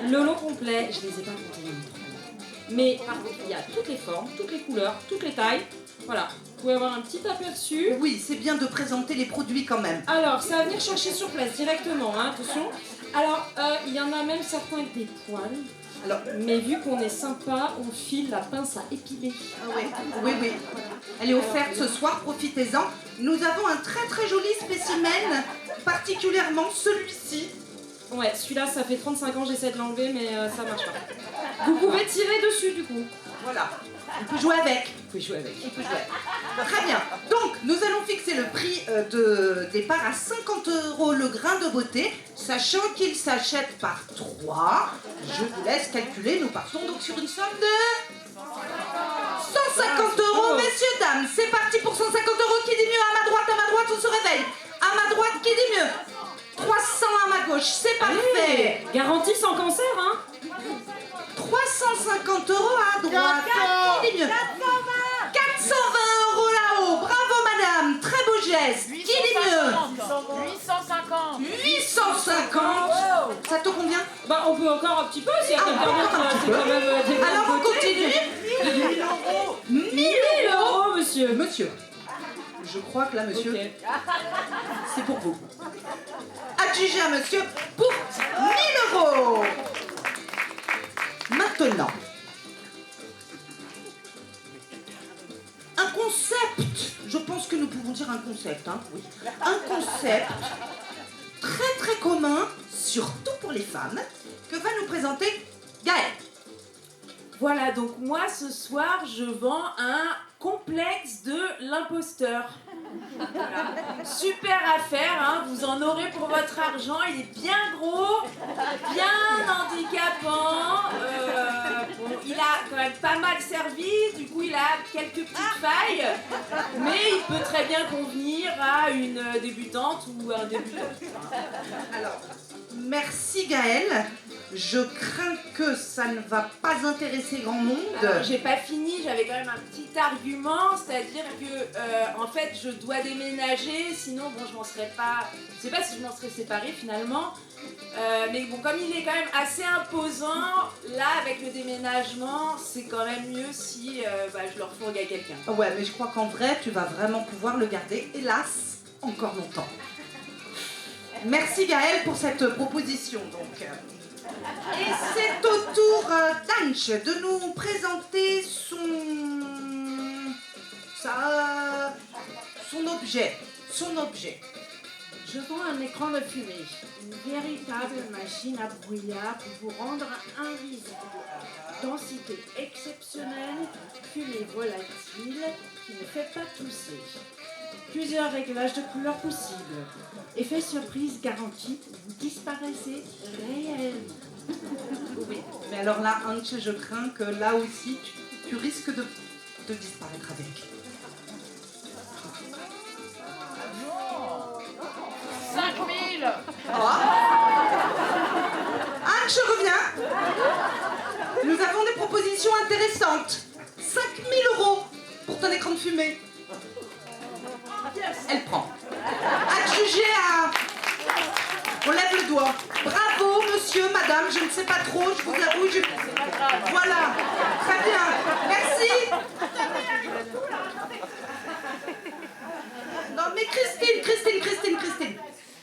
Le lot complet, je les ai pas comptés en 3 mois. Mais par contre, il y a toutes les formes, toutes les couleurs, toutes les tailles. Voilà, vous pouvez avoir un petit aperçu. Oui, c'est bien de présenter les produits quand même. Alors, ça va venir chercher sur place directement, hein, attention. Alors, il y en a même certains avec des poils. Alors, mais vu qu'on est sympa, on file la pince à épiler. Ah oui. Elle est offerte ce soir, profitez-en. Nous avons un très joli spécimen, particulièrement celui-ci. Ouais, celui-là, ça fait 35 ans, j'essaie de l'enlever, mais ça marche pas. Vous pouvez tirer dessus, du coup. Voilà. On peut jouer avec. Vous pouvez jouer avec. On peut jouer avec. Très bien. Donc, nous allons fixer le prix de départ à 50 € le grain de beauté, sachant qu'il s'achète par 3. Je vous laisse calculer. Nous partons donc sur une somme de 150 €, messieurs, dames. C'est parti pour 150 €. Qui dit mieux? À ma droite, on se réveille. À ma droite, qui dit mieux? 300 à ma gauche, c'est parfait. Allez, garantie sans cancer, hein. 350 € à droite. Qui dit mieux? 420 € là-haut. Bravo, madame. Très beau geste. Qui dit mieux? 850. 850. Ça te convient? Bah, on peut encore un petit peu si y a quelqu'un d'autre. C'est quand même des grains de Alors, on beauté. continue. 1000 €. 1000 €, monsieur. Monsieur. Je crois que là, monsieur, Ok. c'est pour vous. Adjugé à monsieur pour 1000 €. Maintenant, un concept, je pense que nous pouvons dire un concept, hein, oui. Un concept très commun, surtout pour les femmes, que va nous présenter Gaëlle. Voilà, donc moi ce soir je vends un complexe de l'imposteur. Voilà. Super affaire, hein, vous en aurez pour votre argent, il est bien gros, bien handicapant, bon, il a quand même pas mal servi, du coup il a quelques petites failles, mais il peut très bien convenir à une débutante ou un débutant. Alors, merci Gaëlle. Je crains que ça ne va pas intéresser grand monde. Alors, j'ai pas fini, j'avais quand même un petit argument, c'est-à-dire que en fait je dois déménager, sinon bon je m'en serais pas, je sais pas si je m'en serais séparée finalement, mais bon comme il est quand même assez imposant, là avec le déménagement c'est quand même mieux si je le refourgue à quelqu'un. Ouais, mais je crois qu'en vrai tu vas vraiment pouvoir le garder, hélas, encore longtemps. Merci Gaëlle pour cette proposition donc. Et c'est au tour d'Anche de nous présenter son objet. Son objet. Je vends un écran de fumée, une véritable machine à brouillard pour vous rendre invisible. Densité exceptionnelle, fumée volatile qui ne fait pas tousser. Plusieurs réglages de couleurs possibles. Effet surprise garanti, vous disparaissez réellement. Oui, mais alors là, Anche, je crains que là aussi, tu risques de disparaître avec. 5000. Anche revient. Nous avons des propositions intéressantes. 5000 € pour ton écran de fumée. Elle prend. Adjugé à... On lève le doigt. Bravo, monsieur, madame, je ne sais pas trop, je vous avoue, Voilà, très bien, merci. Non, mais Christine,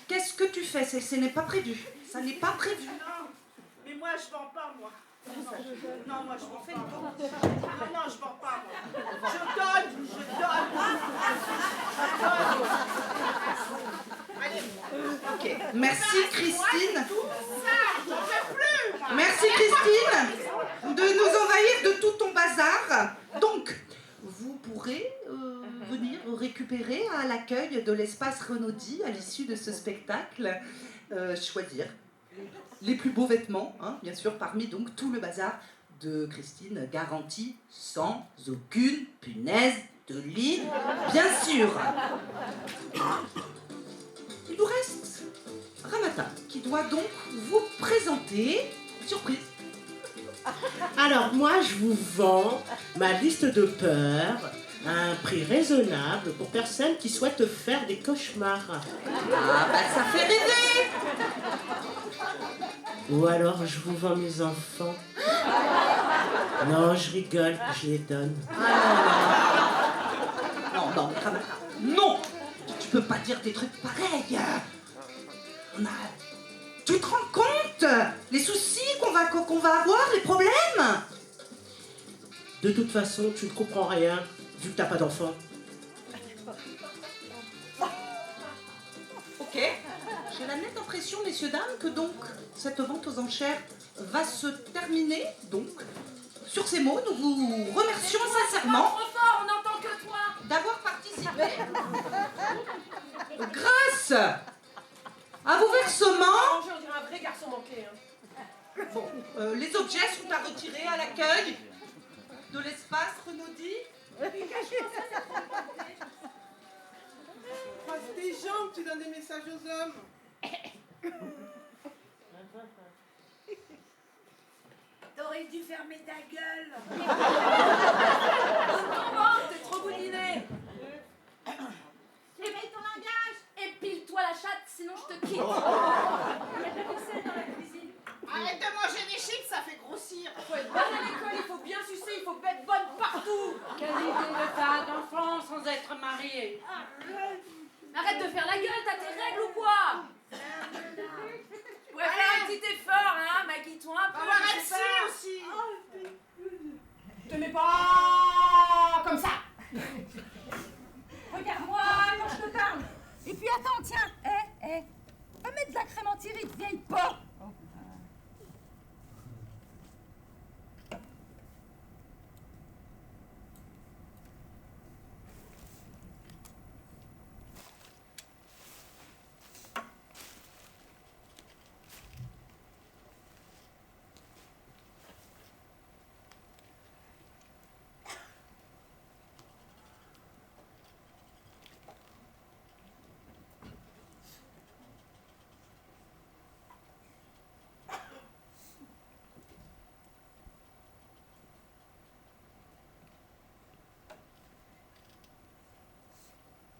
qu'est-ce que tu fais? Ce n'est pas prévu. Ça n'est pas prévu. Non, mais moi, je vends pas, moi. Non, moi, je vends pas. Non, je vends pas, moi. Je donne. Allez. Ok, merci Christine. J'en fais plus, moi. Merci Christine de nous envahir de tout ton bazar. Donc, vous pourrez venir récupérer à l'accueil de l'espace Renaudie à l'issue de ce spectacle, choisir les plus beaux vêtements, hein, bien sûr, parmi donc tout le bazar de Christine, garanti sans aucune punaise de lit, bien sûr. Il nous reste Ramata, qui doit donc vous présenter, surprise. Alors moi je vous vends ma liste de peurs à un prix raisonnable pour personnes qui souhaitent faire des cauchemars. Ah bah ça fait rêver. Ou alors je vous vends mes enfants. Non, je rigole, je les donne. Non, Ramata, non. Tu peux pas dire des trucs pareils. Tu te rends compte les soucis qu'on va avoir, les problèmes? De toute façon, tu ne comprends rien, vu que t'as pas d'enfant. Ok. J'ai la nette impression, messieurs, dames, que donc cette vente aux enchères va se terminer. Donc, sur ces mots, nous vous remercions sincèrement Trop fort, on n'entend que toi. d'avoir participé. Grâce à vos versements, On dirait un vrai garçon manqué. Hein. bon, les objets sont à retirer à l'accueil de l'espace Renaudie. Passe tes jambes, tu donnes des messages aux hommes. T'aurais dû fermer ta gueule. Comment? T'es trop bouliné. Réveille ton langage. Épile-toi la chatte, sinon je te quitte. Il y a de la vaisselle dans la cuisine. Arrête de manger des chips, ça fait grossir. Faut être bonne à l'école, il faut bien sucer, il faut être bonne partout. Quelle idée de tas d'enfants sans être mariés. Arrête de faire la gueule, t'as tes règles ou quoi? Tu pourrais faire un petit effort, hein, maquille-toi un peu. On va je sais rester pas. aussi. Te mets pas comme ça. Regarde-moi quand je te parle. Et puis attends, tiens, va mettre de la crème anti-rides, vieille porc.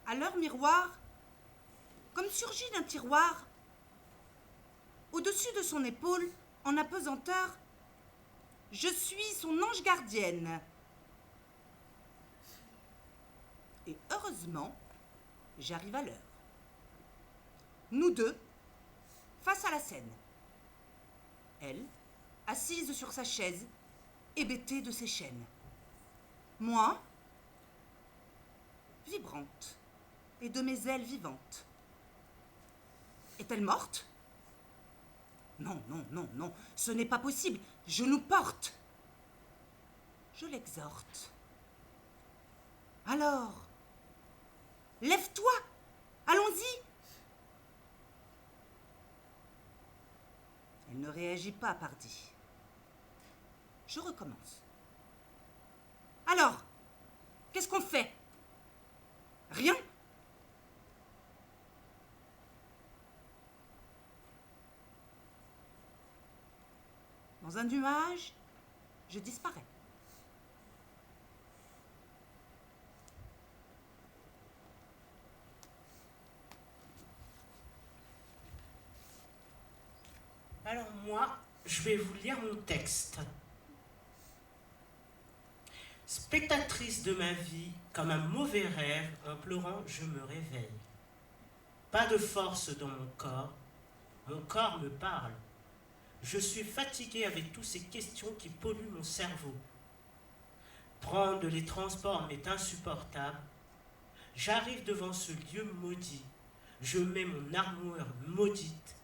À leur miroir, comme surgit d'un tiroir, au-dessus de son épaule, en apesanteur, je suis son ange gardienne. Et heureusement, j'arrive à l'heure. Nous deux, face à la scène. elle, assise sur sa chaise, hébétée de ses chaînes. Moi, vibrante, et de mes ailes vivantes. Est-elle morte? Non, non, non, non, ce n'est pas possible, je nous porte. Je l'exhorte. Alors, lève-toi, allons-y. Elle ne réagit pas, pardi. Je recommence. Alors, qu'est-ce qu'on fait? Rien? Dans un nuage, je disparais. Alors moi, je vais vous lire mon texte. Spectatrice de ma vie, comme un mauvais rêve, en pleurant, je me réveille. Pas de force dans mon corps me parle. Je suis fatiguée avec toutes ces questions qui polluent mon cerveau. Prendre les transports m'est insupportable. J'arrive devant ce lieu maudit. Je mets mon armure maudite,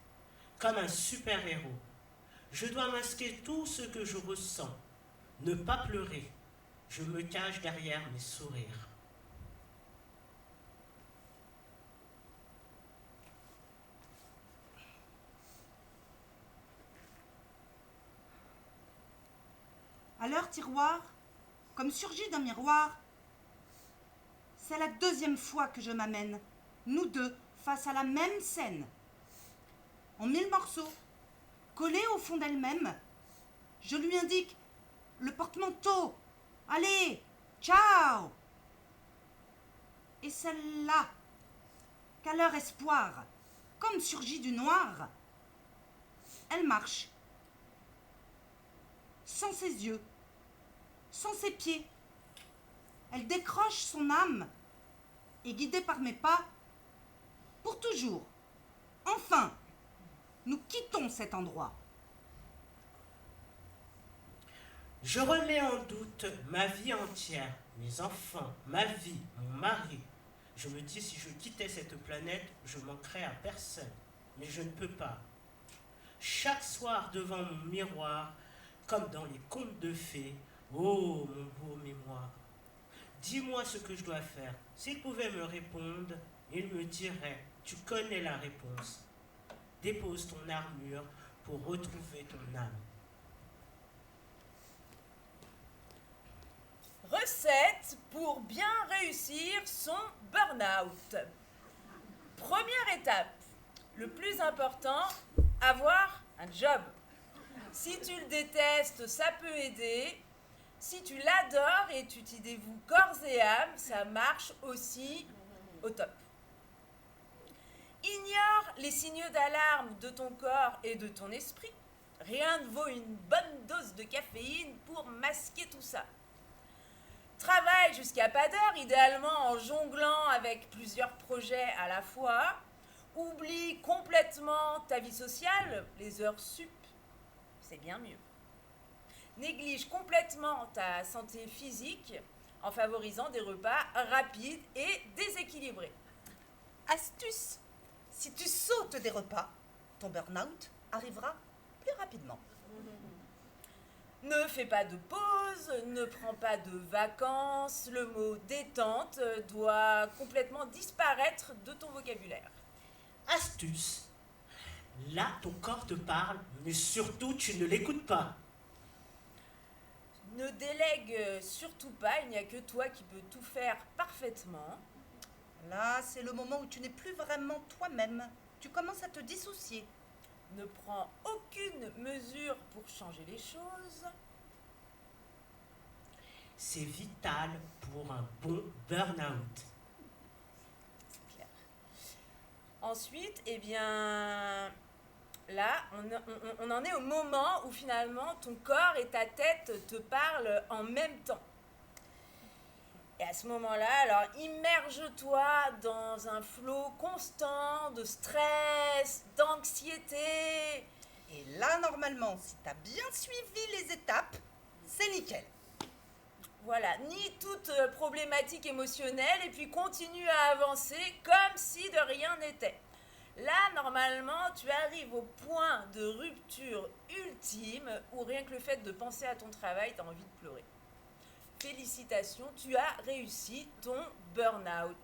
comme un super-héros. Je dois masquer tout ce que je ressens. Ne pas pleurer. Je me cache derrière mes sourires. À leur tiroir, comme surgi d'un miroir, c'est la deuxième fois que je m'amène, nous deux, face à la même scène. En 1000 morceaux, collés au fond d'elle-même, je lui indique le porte-manteau. Allez, ciao! Et celle-là, qu'à leur espoir, comme surgit du noir, elle marche, sans ses yeux, sans ses pieds. Elle décroche son âme et, guidée par mes pas, pour toujours, enfin, nous quittons cet endroit. Je remets en doute ma vie entière, mes enfants, ma vie, mon mari. Je me dis, si je quittais cette planète, je manquerais à personne. Mais je ne peux pas. Chaque soir devant mon miroir, comme dans les contes de fées, oh mon beau mémoire, dis-moi ce que je dois faire. S'il pouvait me répondre, il me dirait, tu connais la réponse. Dépose ton armure pour retrouver ton âme. Recette pour bien réussir son burn-out. Première étape, le plus important, avoir un job. Si tu le détestes, ça peut aider. Si tu l'adores et tu t'y dévoues corps et âme, ça marche aussi au top. Ignore les signaux d'alarme de ton corps et de ton esprit. Rien ne vaut une bonne dose de caféine pour masquer tout ça. Travaille jusqu'à pas d'heure, idéalement en jonglant avec plusieurs projets à la fois. Oublie complètement ta vie sociale, les heures sup, c'est bien mieux. Néglige complètement ta santé physique en favorisant des repas rapides et déséquilibrés. Astuce, si tu sautes des repas, ton burn-out arrivera plus rapidement. Ne fais pas de pause, ne prends pas de vacances, le mot détente doit complètement disparaître de ton vocabulaire. Astuce. Là, ton corps te parle, mais surtout, tu ne l'écoutes pas. Ne délègue surtout pas, il n'y a que toi qui peux tout faire parfaitement. Là, c'est le moment où tu n'es plus vraiment toi-même. Tu commences à te dissocier. Ne prends aucune mesure pour changer les choses. C'est vital pour un bon burn-out. C'est clair. Ensuite, eh bien, là, on en est au moment où finalement ton corps et ta tête te parlent en même temps. Et à ce moment-là, alors immerge-toi dans un flot constant de stress, d'anxiété. Et là, normalement, si t'as bien suivi les étapes, c'est nickel. Voilà, nie toute problématique émotionnelle et puis continue à avancer comme si de rien n'était. Là, normalement, tu arrives au point de rupture ultime où rien que le fait de penser à ton travail, t'as envie de pleurer. Félicitations, tu as réussi ton burn-out.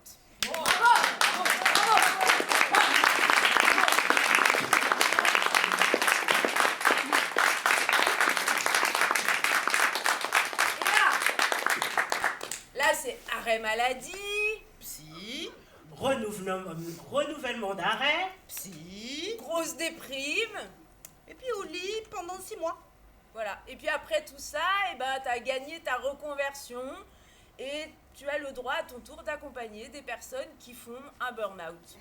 Là, c'est arrêt maladie. Psy. Renouvellement d'arrêt. Psy. Grosse déprime. Et puis au lit pendant 6 mois. Voilà. Et puis après tout ça, eh ben, tu as gagné ta reconversion et tu as le droit à ton tour d'accompagner des personnes qui font un burn-out.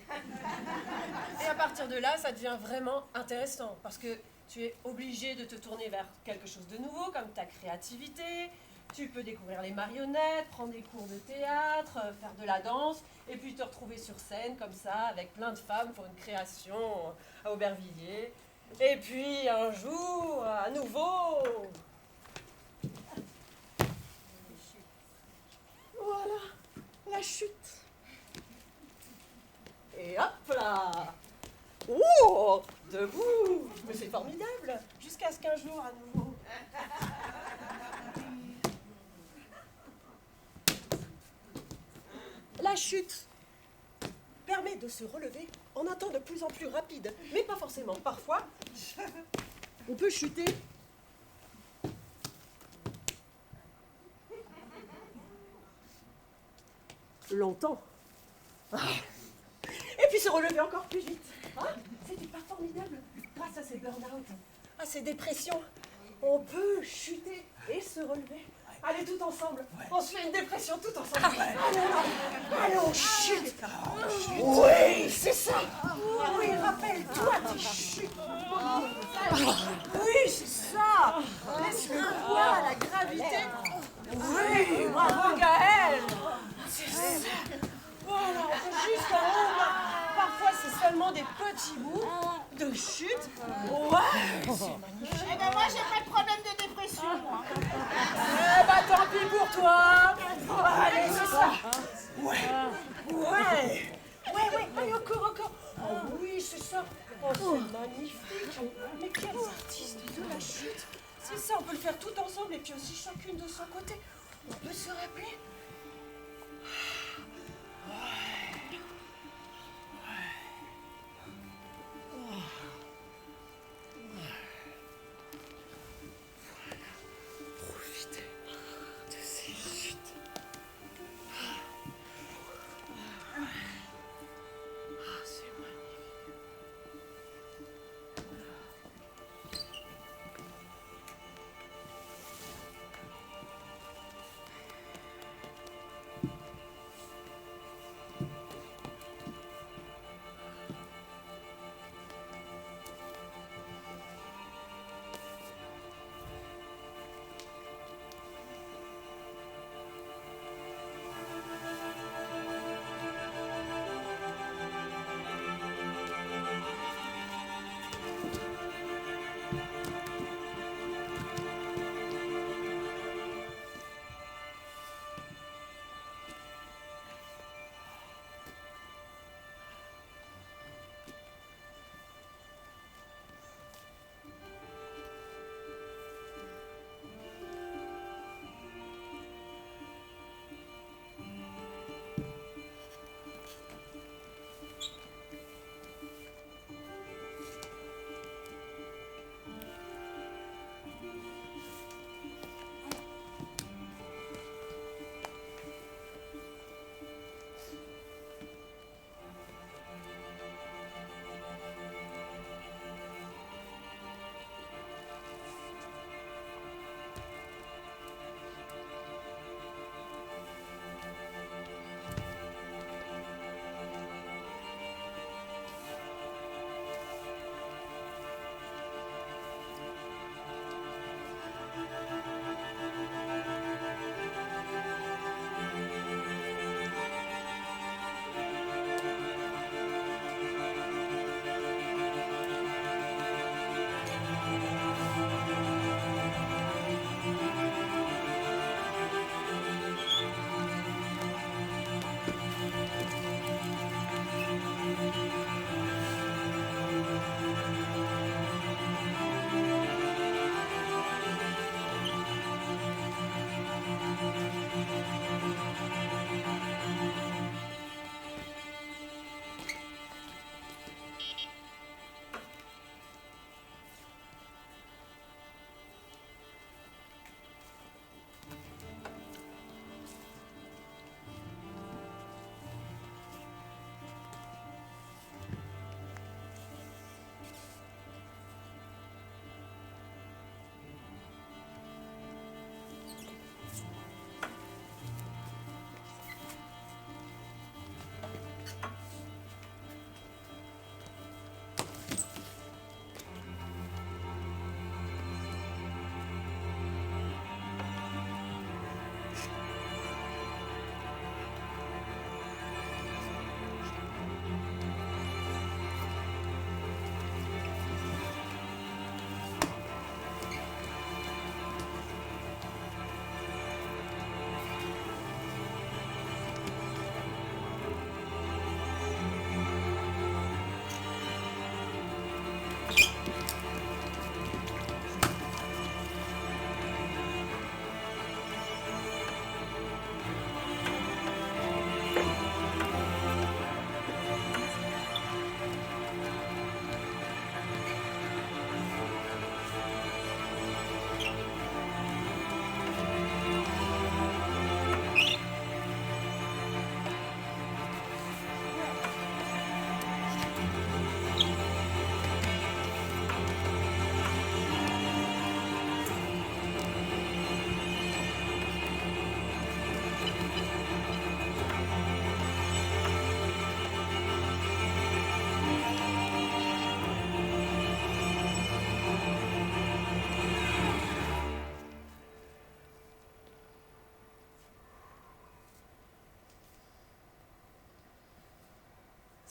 Et à partir de là, ça devient vraiment intéressant parce que tu es obligé de te tourner vers quelque chose de nouveau, comme ta créativité. Tu peux découvrir les marionnettes, prendre des cours de théâtre, faire de la danse, et puis te retrouver sur scène comme ça, avec plein de femmes pour une création à Aubervilliers. Et puis un jour, à nouveau... Voilà, la chute. Et hop là. Oh, debout. Mais c'est formidable. Jusqu'à ce qu'un jour, à nouveau... La chute permet de se relever en un temps de plus en plus rapide, mais pas forcément. Parfois, on peut chuter longtemps. Et puis se relever encore plus vite. Hein? C'était pas formidable? Grâce à ces burn-out, à ces dépressions, on peut chuter et se relever. Allez, tout ensemble. On se fait une dépression tout ensemble. Allez, on chute. Oui, c'est ça. Oui, rappelle-toi tes chutes. Oui, c'est ça. Laisse-le poids, la gravité. Oui, bravo Gaël. C'est ça. Voilà, on peut jusqu'en haut. Parfois, c'est seulement des petits bouts de chute. Ouais, c'est magnifique. Eh ben moi, j'ai pas de problème de dépression, moi. Eh ben, tant pis pour toi. Allez, c'est ça. Ouais. Allez, encore. Oh oui, c'est ça. Oh, c'est magnifique. Mais quels artistes de la chute. C'est ça, on peut le faire tout ensemble et puis aussi chacune de son côté. On peut se rappeler. Profitez de ces chutes. C'est magnifique.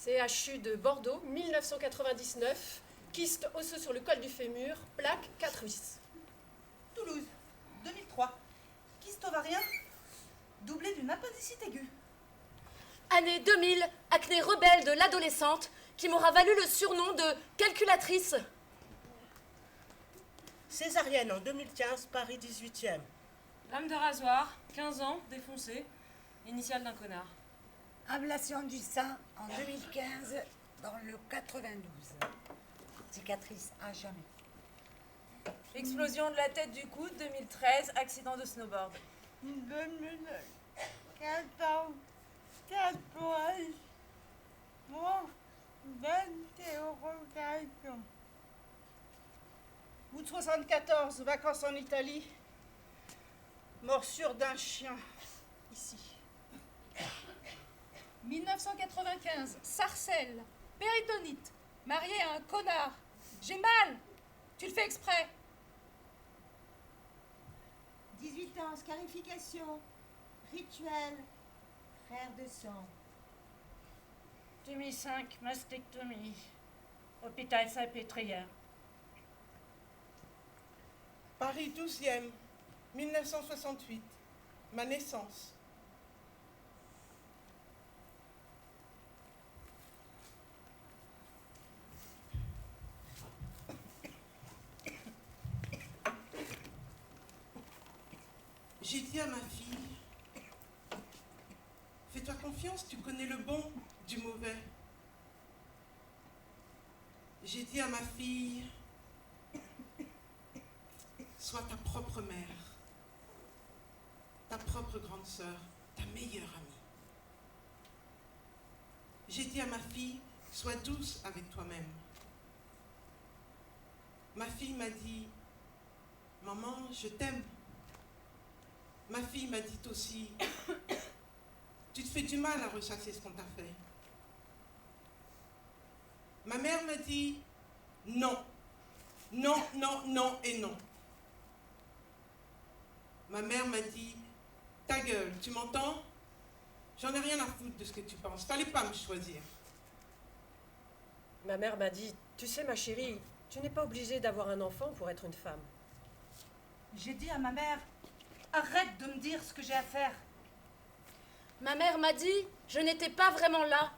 CHU de Bordeaux, 1999. Kyste osseux sur le col du fémur, plaque 4-8. Toulouse, 2003. Kyste ovarien, doublé d'une appendicite aiguë. Année 2000, acné rebelle de l'adolescente qui m'aura valu le surnom de calculatrice. Césarienne en 2015, Paris 18e. Lame de rasoir, 15 ans, défoncé, initiale d'un connard. Ablation du sein en 2015 dans le 92. Cicatrice à jamais. Explosion de la tête du coude, 2013, accident de snowboard. 2014, tatouage. Bon, d'interrogation. Août 74, vacances en Italie. Morsure d'un chien, ici. 1995, Sarcelles, péritonite, marié à un connard. J'ai mal. Tu le fais exprès. 18 ans, scarification, rituel, frère de sang. 2005, mastectomie, hôpital Salpêtrière. Paris 12e, 1968, ma naissance. J'ai dit à ma fille, fais-toi confiance, tu connais le bon du mauvais. J'ai dit à ma fille, sois ta propre mère, ta propre grande sœur, ta meilleure amie. J'ai dit à ma fille, sois douce avec toi-même. Ma fille m'a dit, maman, je t'aime. Ma fille m'a dit aussi, tu te fais du mal à ressasser ce qu'on t'a fait. Ma mère m'a dit, non, non, non, non et non. Ma mère m'a dit, ta gueule, tu m'entends? J'en ai rien à foutre de ce que tu penses, fallait pas me choisir. Ma mère m'a dit, tu sais ma chérie, tu n'es pas obligée d'avoir un enfant pour être une femme. J'ai dit à ma mère, arrête de me dire ce que j'ai à faire. Ma mère m'a dit, je n'étais pas vraiment là.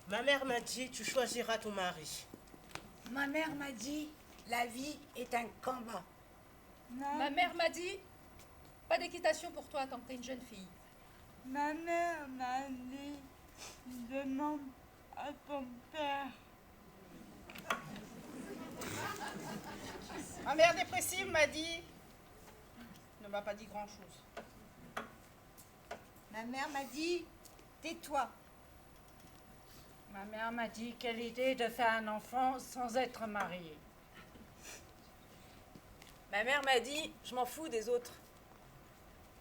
Ma mère m'a dit, tu choisiras ton mari. Ma mère m'a dit, la vie est un combat. Ma mère m'a dit, pas d'équitation pour toi tant que t'es une jeune fille. Ma mère m'a dit, demande à ton père. Ma mère dépressive m'a dit, ne m'a pas dit grand-chose. Ma mère m'a dit, tais-toi. Ma mère m'a dit, quelle idée de faire un enfant sans être mariée. Ma mère m'a dit, je m'en fous des autres.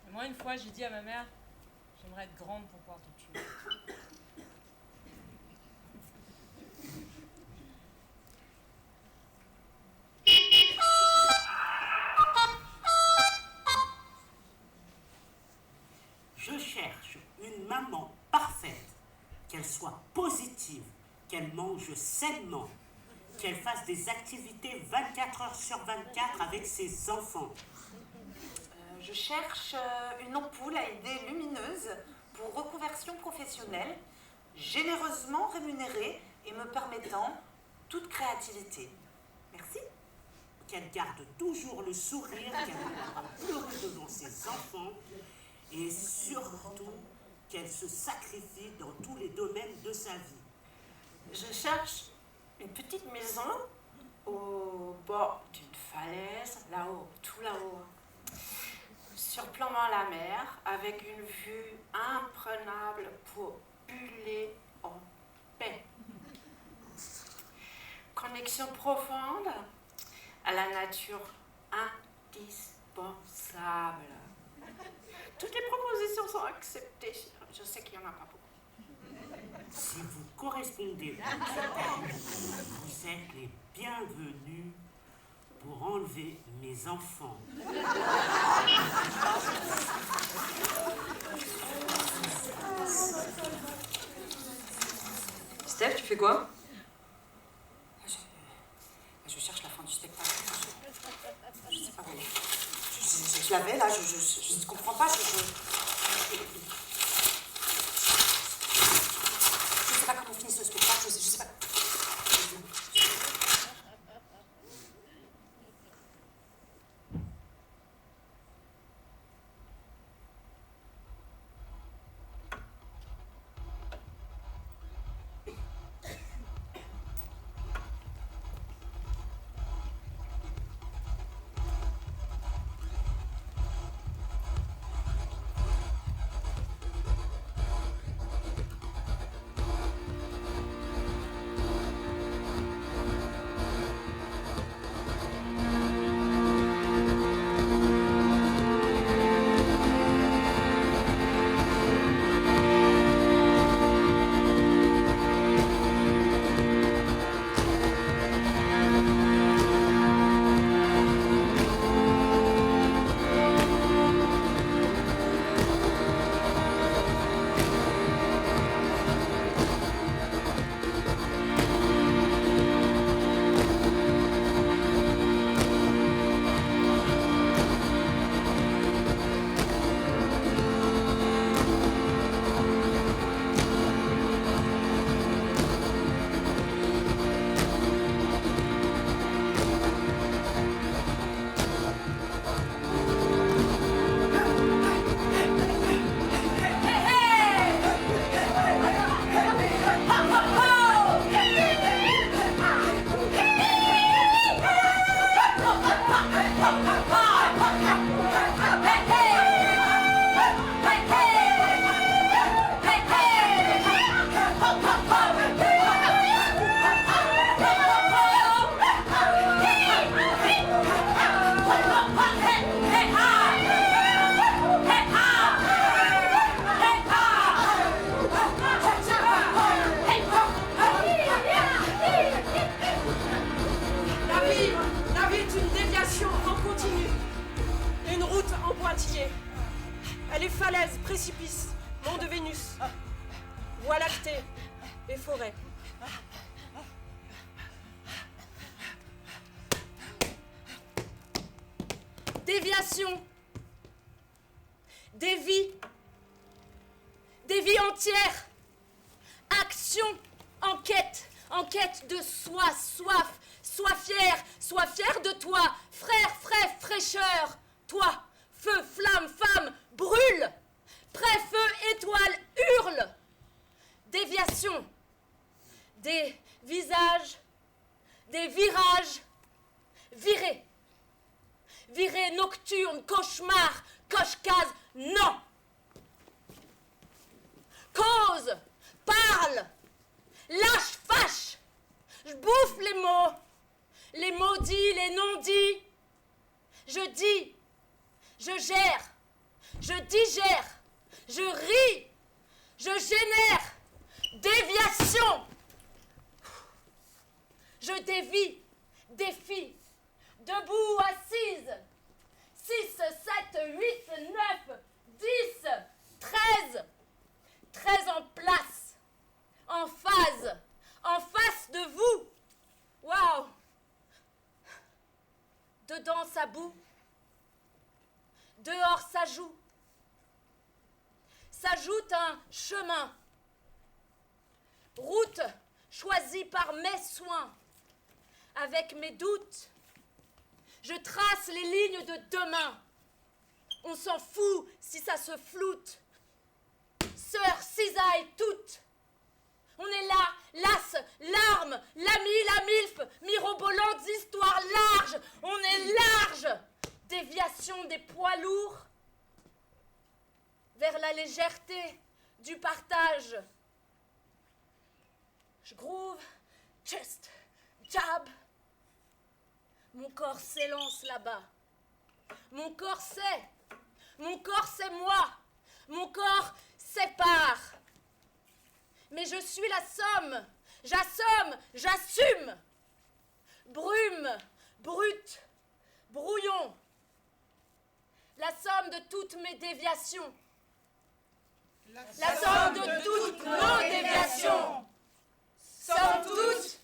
Et moi, une fois, j'ai dit à ma mère, j'aimerais être grande pour pouvoir te tuer. Je cherche une maman parfaite, qu'elle soit positive, qu'elle mange sainement, qu'elle fasse des activités 24 heures sur 24 avec ses enfants. Je cherche une ampoule à idées lumineuses pour reconversion professionnelle, généreusement rémunérée et me permettant toute créativité. Merci. Qu'elle garde toujours le sourire, qu'elle ne pas pleurer devant ses enfants et surtout qu'elle se sacrifie dans tous les domaines de sa vie. Je cherche une petite maison au bord d'une falaise, là-haut, tout là-haut, surplombant la mer, avec une vue imprenable pour buller en paix. Connexion profonde à la nature indispensable. Toutes les propositions sont acceptées. Je sais qu'il n'y en a pas beaucoup. Si vous correspondez aux critères, vous êtes les bienvenus pour enlever mes enfants. Steph, tu fais quoi? Je cherche la fin du spectacle. Je sais pas où elle est. Je l'avais là, je ne comprends pas. Je sais pas comment on finit ce spectacle, je sais pas. Elle est falaise, précipice, mont de Vénus, voie lactée et forêt. Déviation. Des vies entières. Action, enquête de soi, soif. Sois fier de toi, frère, fraîcheur. Toi, feu, flamme, femme, brûle. Près, feu, étoile, hurle. Déviation. Des visages, des virages. Virée nocturne, cauchemar, coche-case, non. Cause, parle, lâche, fâche. Je bouffe les mots dits, les non-dits. Je dis, je gère, je digère, je ris, je génère. Déviation. Je défie, debout, assise. 6, 7, 8, 9, 10, 13. 13 en place, en face de vous. Waouh! Dedans ça boue, dehors ça joue. S'ajoute un chemin, route choisie par mes soins, avec mes doutes. Je trace les lignes de demain. On s'en fout si ça se floute. Sœurs, cisailles, toutes. On est là, las, larmes, l'ami, la milf, mirobolante, histoires larges. On est large. Déviation des poids lourds vers la légèreté du partage. Je groove, chest, jab. Mon corps s'élance là-bas. Mon corps c'est moi. Mon corps sépare. Mais je suis la somme. J'assomme, j'assume. Brume, brute, brouillon. La somme de toutes mes déviations. La somme de toutes nos déviations. Somme toute